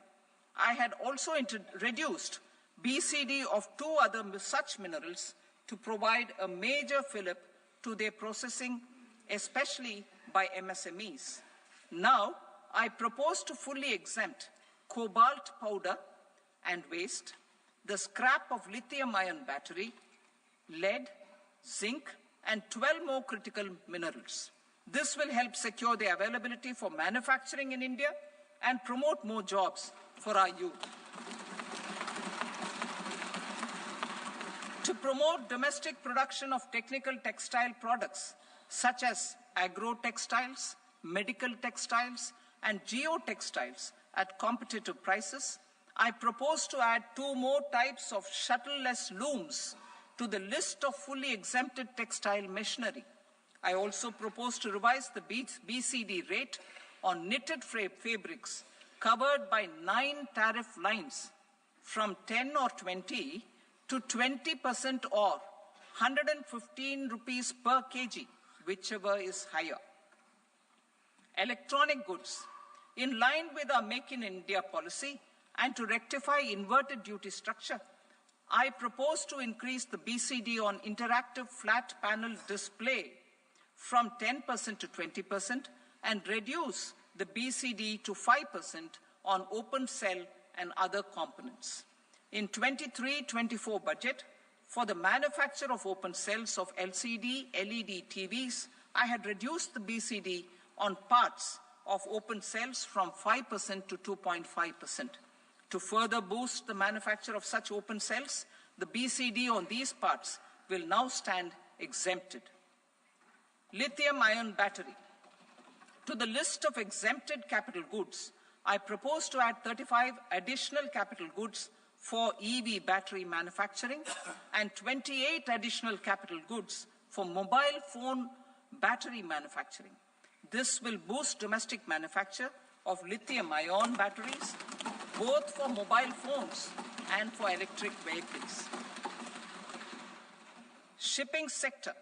I had also reduced BCD of 2 other such minerals to provide a major fillip to their processing, especially by MSMEs. Now, I propose to fully exempt cobalt powder and waste, the scrap of lithium-ion battery, lead, zinc, and 12 more critical minerals. This will help secure the availability for manufacturing in India and promote more jobs for our youth. To promote domestic production of technical textile products such as agro-textiles, medical textiles, and geotextiles at competitive prices, I propose to add 2 more types of shuttle-less looms to the list of fully exempted textile machinery. I also propose to revise the BCD rate on knitted fabrics covered by 9 tariff lines from 10 or 20 to 20% or 115 rupees per kg, whichever is higher. Electronic goods. In line with our Make in India policy and to rectify inverted duty structure, I propose to increase the BCD on interactive flat panel display from 10% to 20% and reduce the BCD to 5% on open cell and other components. In 23-24 budget, for the manufacture of open cells of LCD, LED TVs, I had reduced the BCD on parts of open cells from 5% to 2.5%. To further boost the manufacture of such open cells, the BCD on these parts will now stand exempted. Lithium-ion battery. To the list of exempted capital goods, I propose to add 35 additional capital goods for EV battery manufacturing and 28 additional capital goods for mobile phone battery manufacturing. This will boost domestic manufacture of lithium-ion batteries, both for mobile phones and for electric vehicles. Shipping sector.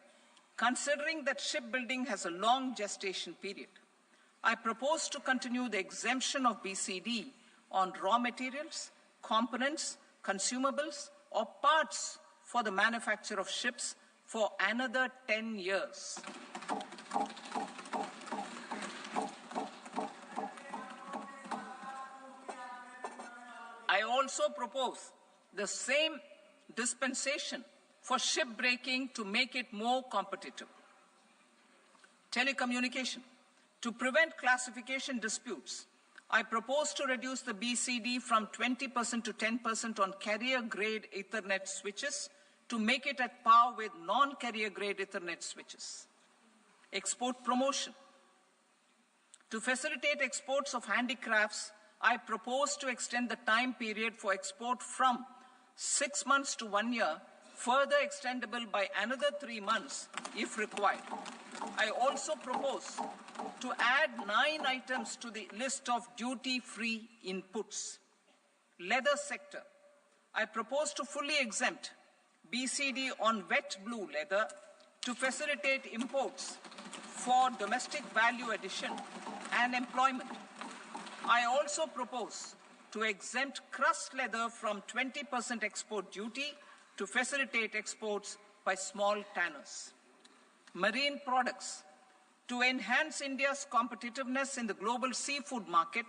Considering that shipbuilding has a long gestation period, I propose to continue the exemption of BCD on raw materials, components, consumables, or parts for the manufacture of ships for another 10 years. I also propose the same dispensation for shipbreaking to make it more competitive. Telecommunication. To prevent classification disputes, I propose to reduce the BCD from 20% to 10% on carrier-grade Ethernet switches to make it at par with non-carrier-grade Ethernet switches. Export promotion. To facilitate exports of handicrafts, I propose to extend the time period for export from 6 months to 1 year, further extendable by another 3 months if required. I also propose to add 9 items to the list of duty-free inputs. Leather sector. I propose to fully exempt BCD on wet blue leather to facilitate imports for domestic value addition and employment. I also propose to exempt crust leather from 20% export duty to facilitate exports by small tanners. Marine products. To enhance India's competitiveness in the global seafood market,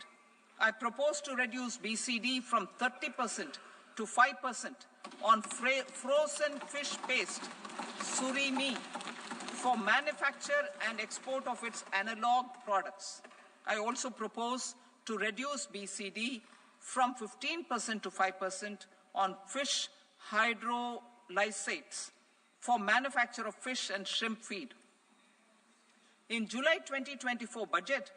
I propose to reduce BCD from 30% to 5% on frozen fish paste, surimi, for manufacture and export of its analog products. I also propose to reduce BCD from 15% to 5% on fish hydrolysates for manufacture of fish and shrimp feed. In July 2024 budget,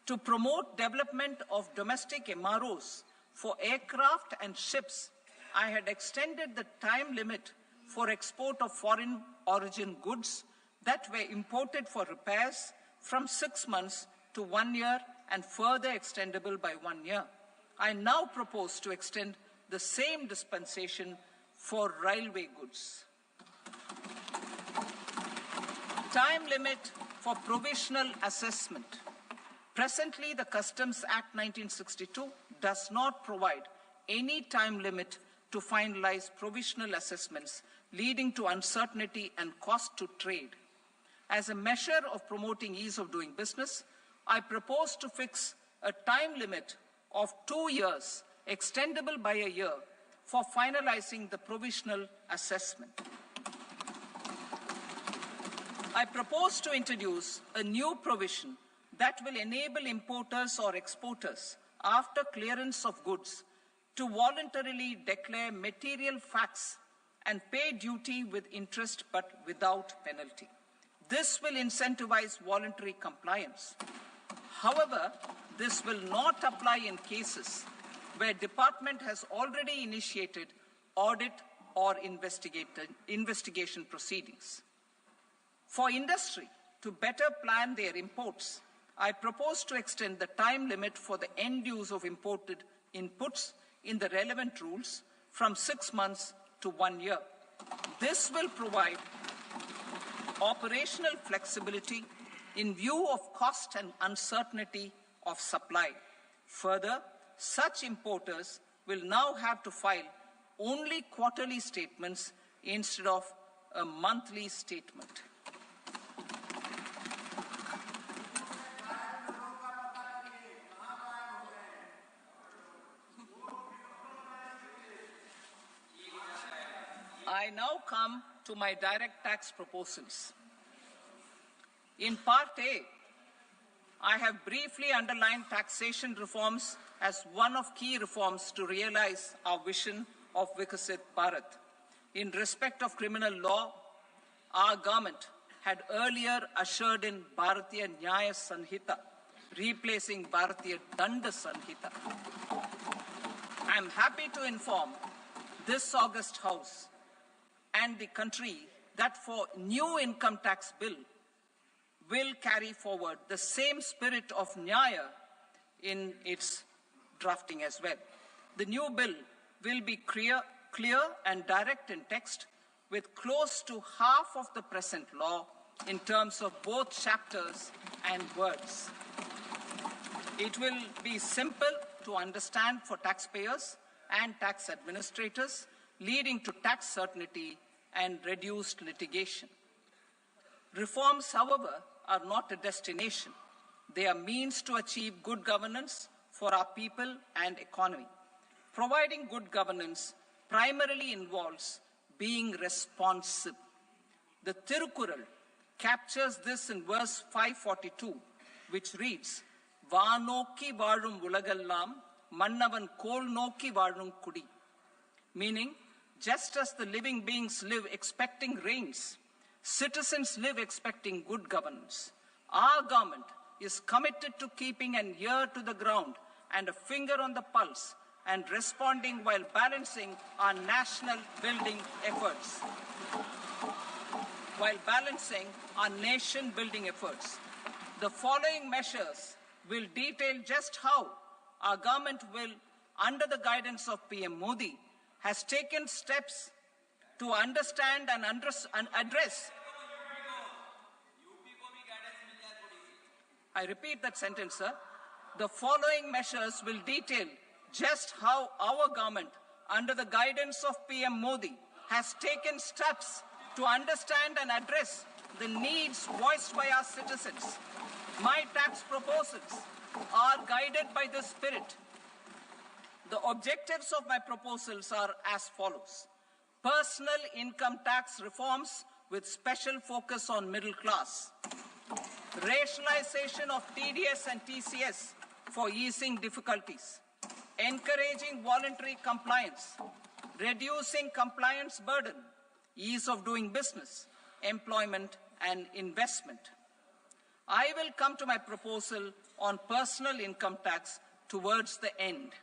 to promote development of domestic MROs for aircraft and ships, I had extended the time limit for export of foreign origin goods that were imported for repairs from 6 months to 1 year and further extendable by 1 year. I now propose to extend the same dispensation for railway goods. Time limit for provisional assessment. Presently, the Customs Act 1962 does not provide any time limit to finalize provisional assessments, leading to uncertainty and cost to trade. As a measure of promoting ease of doing business, I propose to fix a time limit of 2 years, extendable by a year, for finalizing the provisional assessment. I propose to introduce a new provision that will enable importers or exporters, after clearance of goods, to voluntarily declare material facts and pay duty with interest but without penalty. This will incentivize voluntary compliance. However, this will not apply in cases where department has already initiated audit or investigation proceedings. For industry to better plan their imports, I propose to extend the time limit for the end use of imported inputs in the relevant rules from 6 months to 1 year. This will provide operational flexibility in view of cost and uncertainty of supply. Further, such importers will now have to file only quarterly statements instead of a monthly statement. I now come to my direct tax proposals. In Part A, I have briefly underlined taxation reforms as one of key reforms to realize our vision of Vikasit Bharat. In respect of criminal law, our government had earlier ushered in Bharatiya Nyaya Sanhita, replacing Bharatiya Danda Sanhita. I am happy to inform this august House and the country that for new income tax bill will carry forward the same spirit of Nyaya in its drafting as well. The new bill will be clear and direct in text, with close to half of the present law in terms of both chapters and words. It will be simple to understand for taxpayers and tax administrators, leading to tax certainty and reduced litigation. Reforms, however, are not a destination. They are means to achieve good governance for our people and economy. Providing good governance primarily involves being responsive. The Tirukural captures this in verse 542, which reads, Vaanokki vaazhum ulagallam, mannavan kol nokki vaazhum kudi. Meaning, just as the living beings live expecting rains, citizens live expecting good governance. Our government is committed to keeping an ear to the ground and a finger on the pulse and responding while balancing our national building efforts. The following measures will detail just how our government will, under the guidance of PM Modi, has taken steps to understand and address. I repeat that sentence, sir. The following measures will detail just how our government, under the guidance of PM Modi, has taken steps to understand and address the needs voiced by our citizens. My tax proposals are guided by this spirit. The objectives of my proposals are as follows. Personal income tax reforms with special focus on middle class. Rationalization of TDS and TCS for easing difficulties. Encouraging voluntary compliance. Reducing compliance burden. Ease of doing business, employment and investment. I will come to my proposal on personal income tax towards the end.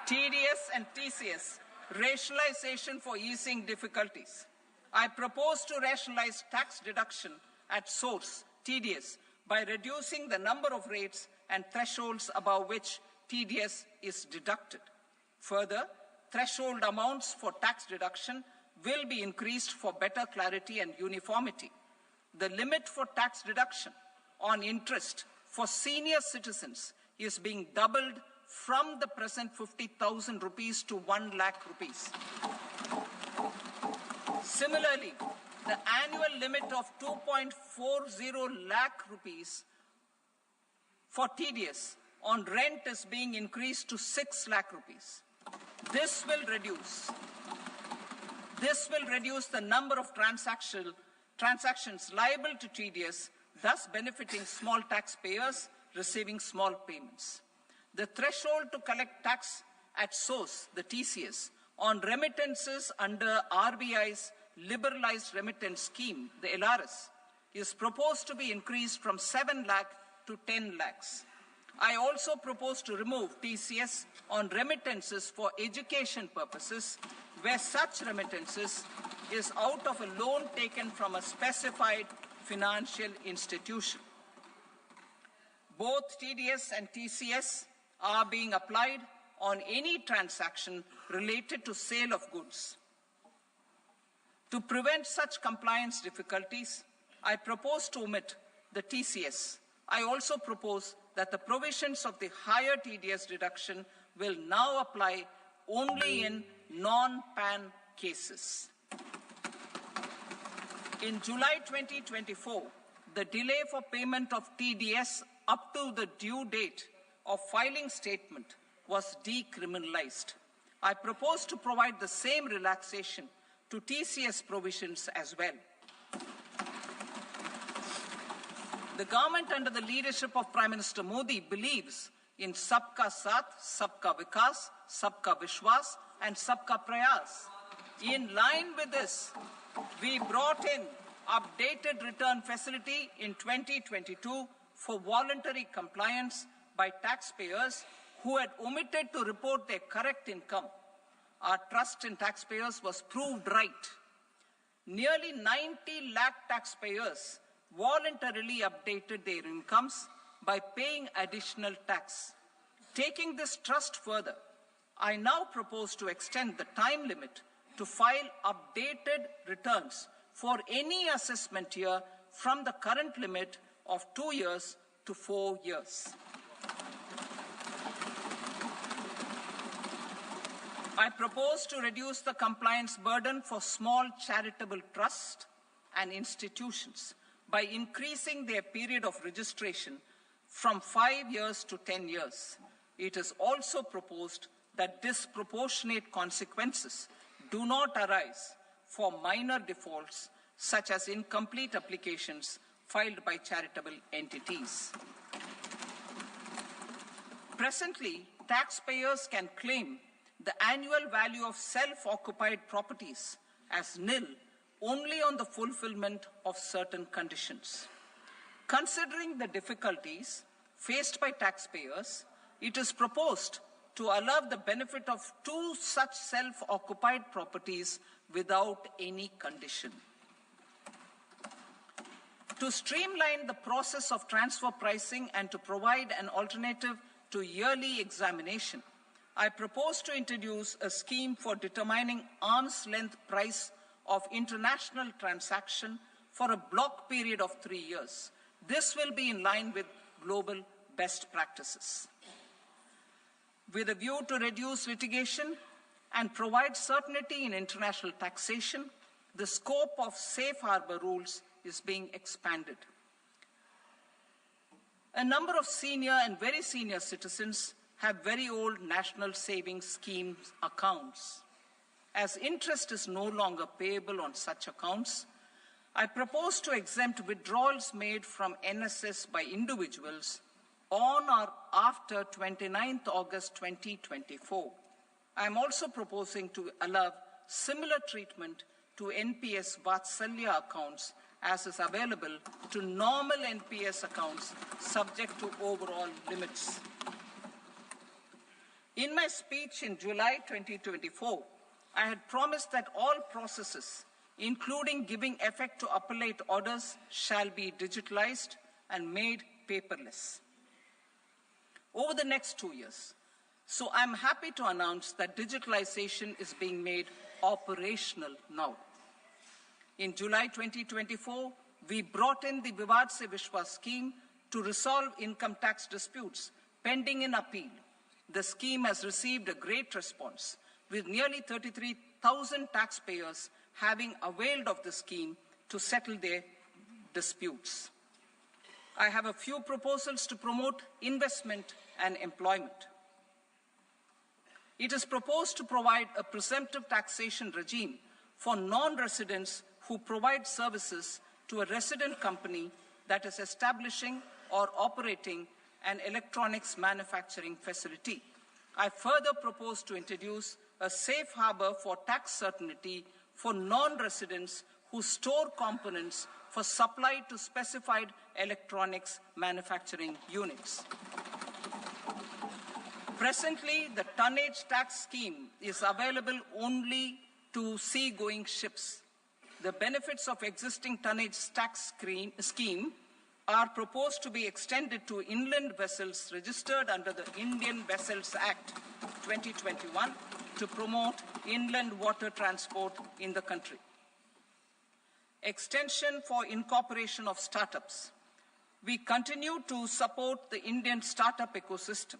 TDS and TCS, rationalization for easing difficulties. I propose to rationalize tax deduction at source, TDS, by reducing the number of rates and thresholds above which TDS is deducted. Further, threshold amounts for tax deduction will be increased for better clarity and uniformity. The limit for tax deduction on interest for senior citizens is being doubled from the present 50,000 rupees to 1 lakh rupees. Similarly, the annual limit of 2.40 lakh rupees for TDS on rent is being increased to 6 lakh rupees. This will reduce the number of transactions liable to TDS, thus benefiting small taxpayers receiving small payments. The threshold to collect tax at source, the TCS, on remittances under RBI's liberalized remittance scheme, the LRS, is proposed to be increased from 7 lakh to 10 lakhs. I also propose to remove TCS on remittances for education purposes, where such remittances is out of a loan taken from a specified financial institution. Both TDS and TCS are being applied on any transaction related to sale of goods. To prevent such compliance difficulties, I propose to omit the TCS. I also propose that the provisions of the higher TDS deduction will now apply only in non-PAN cases. In July 2024, the delay for payment of TDS up to the due date of filing statement was decriminalized. I propose to provide the same relaxation to TCS provisions as well. The government under the leadership of Prime Minister Modi believes in Sabka Saath, Sabka Vikas, Sabka Vishwas and Sabka Prayas. In line with this, we brought in updated return facility in 2022 for voluntary compliance by taxpayers who had omitted to report their correct income. Our trust in taxpayers was proved right. Nearly 90 lakh taxpayers voluntarily updated their incomes by paying additional tax. Taking this trust further, I now propose to extend the time limit to file updated returns for any assessment year from the current limit of 2 years to 4 years. I propose to reduce the compliance burden for small charitable trusts and institutions by increasing their period of registration from 5 years to 10 years. It is also proposed that disproportionate consequences do not arise for minor defaults such as incomplete applications filed by charitable entities. Presently, taxpayers can claim the annual value of self-occupied properties as nil only on the fulfillment of certain conditions. Considering the difficulties faced by taxpayers, it is proposed to allow the benefit of 2 such self-occupied properties without any condition. To streamline the process of transfer pricing and to provide an alternative to yearly examination, I propose to introduce a scheme for determining arm's length price of international transaction for a block period of 3 years. This will be in line with global best practices. With a view to reduce litigation and provide certainty in international taxation, the scope of safe harbor rules is being expanded. A number of senior and very senior citizens have very old national savings schemes accounts. As interest is no longer payable on such accounts, I propose to exempt withdrawals made from NSS by individuals on or after 29th August 2024. I am also proposing to allow similar treatment to NPS Vatsalya accounts as is available to normal NPS accounts subject to overall limits. In my speech in July 2024, I had promised that all processes, including giving effect to appellate orders, shall be digitalized and made paperless over the next 2 years. So I'm happy to announce that digitalization is being made operational now. In July 2024, we brought in the Vivad Se Vishwas scheme to resolve income tax disputes pending in appeal. The scheme has received a great response, with nearly 33,000 taxpayers having availed of the scheme to settle their disputes. I have a few proposals to promote investment and employment. It is proposed to provide a presumptive taxation regime for non-residents who provide services to a resident company that is establishing or operating an electronics manufacturing facility. I further propose to introduce a safe harbor for tax certainty for non-residents who store components for supply to specified electronics manufacturing units. Presently, the tonnage tax scheme is available only to sea-going ships. The benefits of existing tonnage tax scheme are proposed to be extended to inland vessels registered under the Indian Vessels Act 2021 to promote inland water transport in the country. Extension for incorporation of startups. We continue to support the Indian startup ecosystem.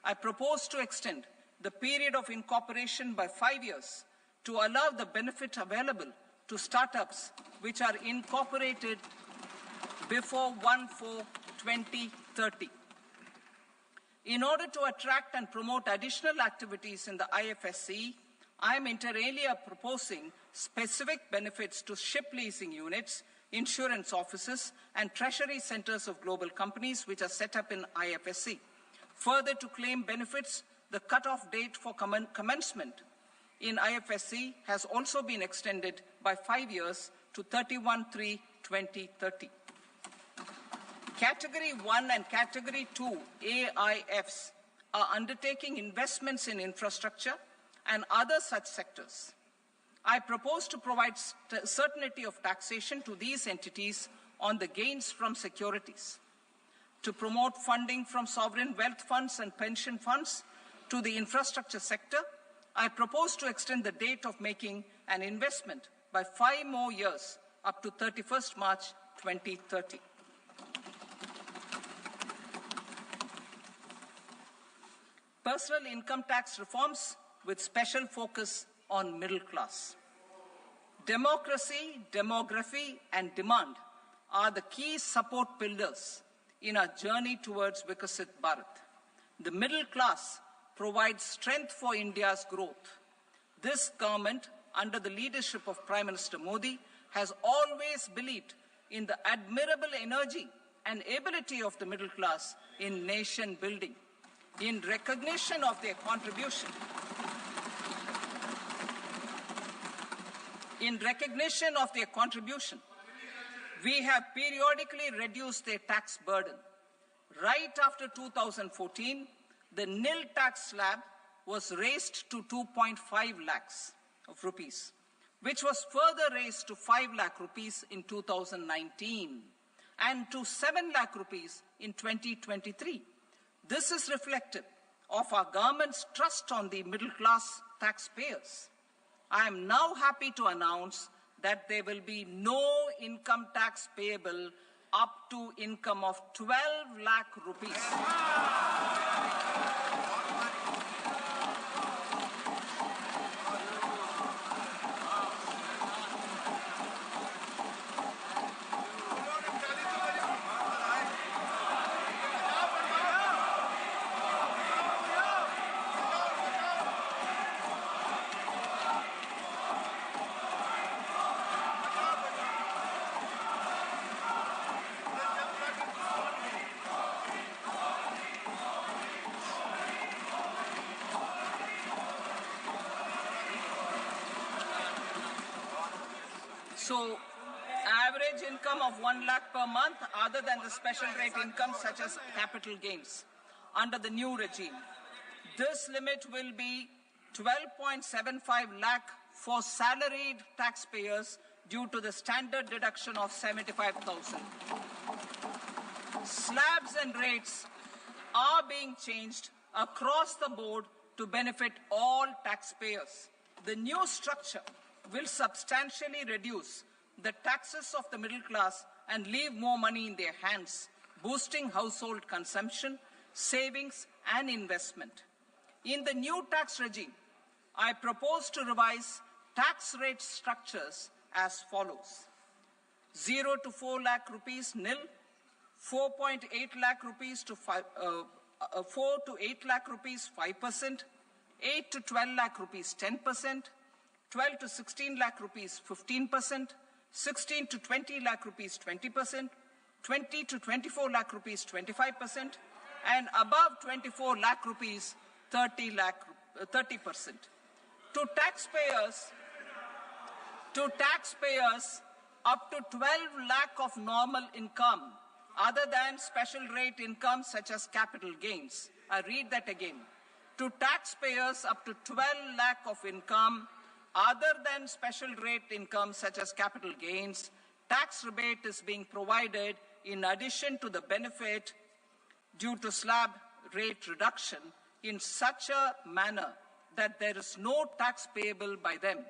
I propose to extend the period of incorporation by 5 years to allow the benefit available to startups which are incorporated before 1/4/2030. In order to attract and promote additional activities in the IFSC, I am inter alia proposing specific benefits to ship leasing units, insurance offices, and treasury centers of global companies which are set up in IFSC. Further, to claim benefits, the cutoff date for commencement in IFSC has also been extended by 5 years to 31/3/2030. Category 1 and Category 2 AIFs are undertaking investments in infrastructure and other such sectors. I propose to provide certainty of taxation to these entities on the gains from securities, to promote funding from sovereign wealth funds and pension funds to the infrastructure sector. I propose to extend the date of making an investment by 5 more years up to 31st March 2030. Personal income tax reforms with special focus on middle class. Democracy, demography, and demand are the key support pillars in our journey towards Vikasit Bharat. The middle class provides strength for India's growth. This government, under the leadership of Prime Minister Modi, has always believed in the admirable energy and ability of the middle class in nation building. In recognition of their contribution, we have periodically reduced their tax burden. Right after 2014, the nil tax slab was raised to 2.5 lakhs of rupees, which was further raised to 5 lakh rupees in 2019 and to 7 lakh rupees in 2023. This is reflective of our government's trust on the middle class taxpayers. I am now happy to announce that there will be no income tax payable up to income of 12 lakh rupees. So, average income of 1 lakh per month other than the special rate income such as capital gains under the new regime. This limit will be 12.75 lakh for salaried taxpayers due to the standard deduction of 75,000. Slabs and rates are being changed across the board to benefit all taxpayers. The new structure will substantially reduce the taxes of the middle class and leave more money in their hands, boosting household consumption, savings, and investment. In the new tax regime, I propose to revise tax rate structures as follows: 0 to 4 lakh rupees nil, 4.8 lakh rupees to 4 to 8 lakh rupees 5%, 8 to 12 lakh rupees 10%, 12 to 16 lakh rupees 15%, 16 to 20 lakh rupees 20%, 20 to 24 lakh rupees 25%, and above 24 lakh rupees 30%. To taxpayers up to 12 lakh of normal income other than special rate income such as capital gains. I read that again. To taxpayers up to 12 lakh of income other than special rate income such as capital gains, tax rebate is being provided in addition to the benefit due to slab rate reduction in such a manner that there is no tax payable by them.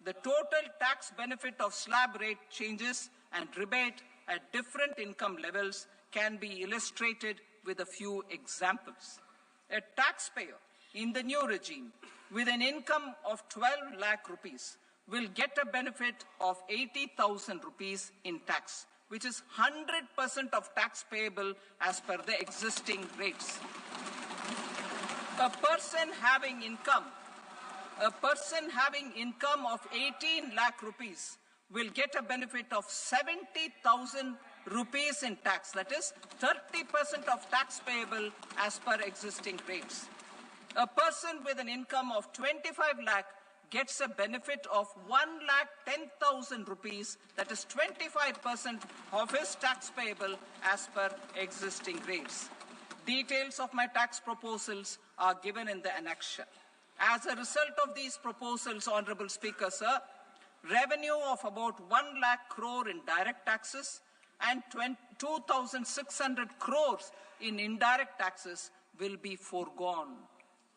The total tax benefit of slab rate changes and rebate at different income levels can be illustrated with a few examples. A taxpayer in the new regime with an income of 12 lakh rupees will get a benefit of 80,000 rupees in tax, which is 100% of tax payable as per the existing rates. A person having income of 18 lakh rupees will get a benefit of 70,000 rupees in tax. That is 30% of tax payable as per existing rates. A person with an income of 25 lakh gets a benefit of 1,10,000 rupees, that is 25% of his tax payable as per existing rates. Details of my tax proposals are given in the annexure. As a result of these proposals, Honorable Speaker, sir, revenue of about 1 lakh crore in direct taxes and 2,600 crores in indirect taxes will be foregone.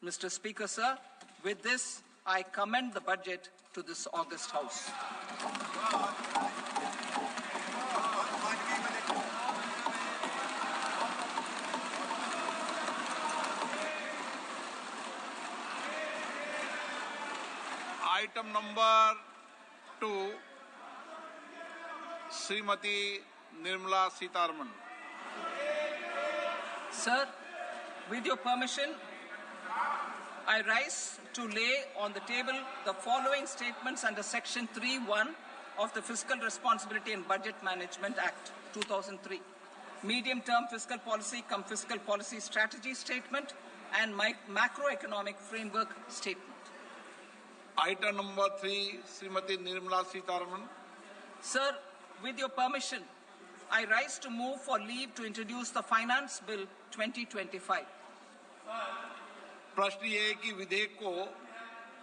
Mr. Speaker, sir, with this, I commend the budget to this august House. Item number 2, Srimati Nirmala Sitharaman. Sir, with your permission, I rise to lay on the table the following statements under Section 3(1) of the Fiscal Responsibility and Budget Management Act 2003. Medium-term fiscal policy cum fiscal policy strategy statement and macroeconomic framework statement. Item number 3, Srimati Nirmala Sitharaman. Sir, with your permission, I rise to move for leave to introduce the Finance Bill 2025. प्रश्न ये है कि विधेयक को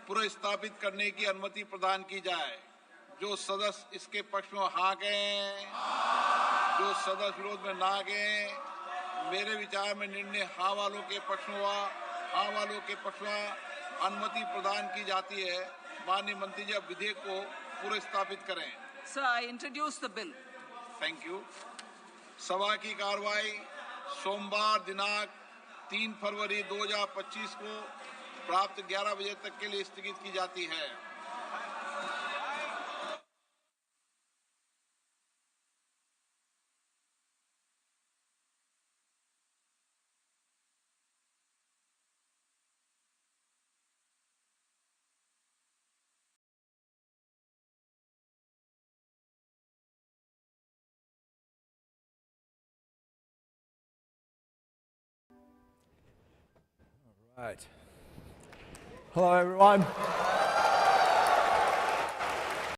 पुनर्स्थापित करने की अनुमति प्रदान की जाए। जो सदस्य इसके पक्ष में हाँ कहें, जो सदस्य विरोध में ना कहें। मेरे विचार में निर्णय हाँ वालों के पक्ष में हुआ, हाँ वालों के पक्ष में अनुमति प्रदान की जाती है। माननीय मंत्री जी अब विधेयक को पुनर्स्थापित करें। Sir, I introduce the bill. Thank you. सभा की कार्रवाई सोमवार दिनांक 3 फरवरी 2025 को प्राप्त 11 बजे तक के लिए स्थगित की जाती है। Right. Hello, everyone.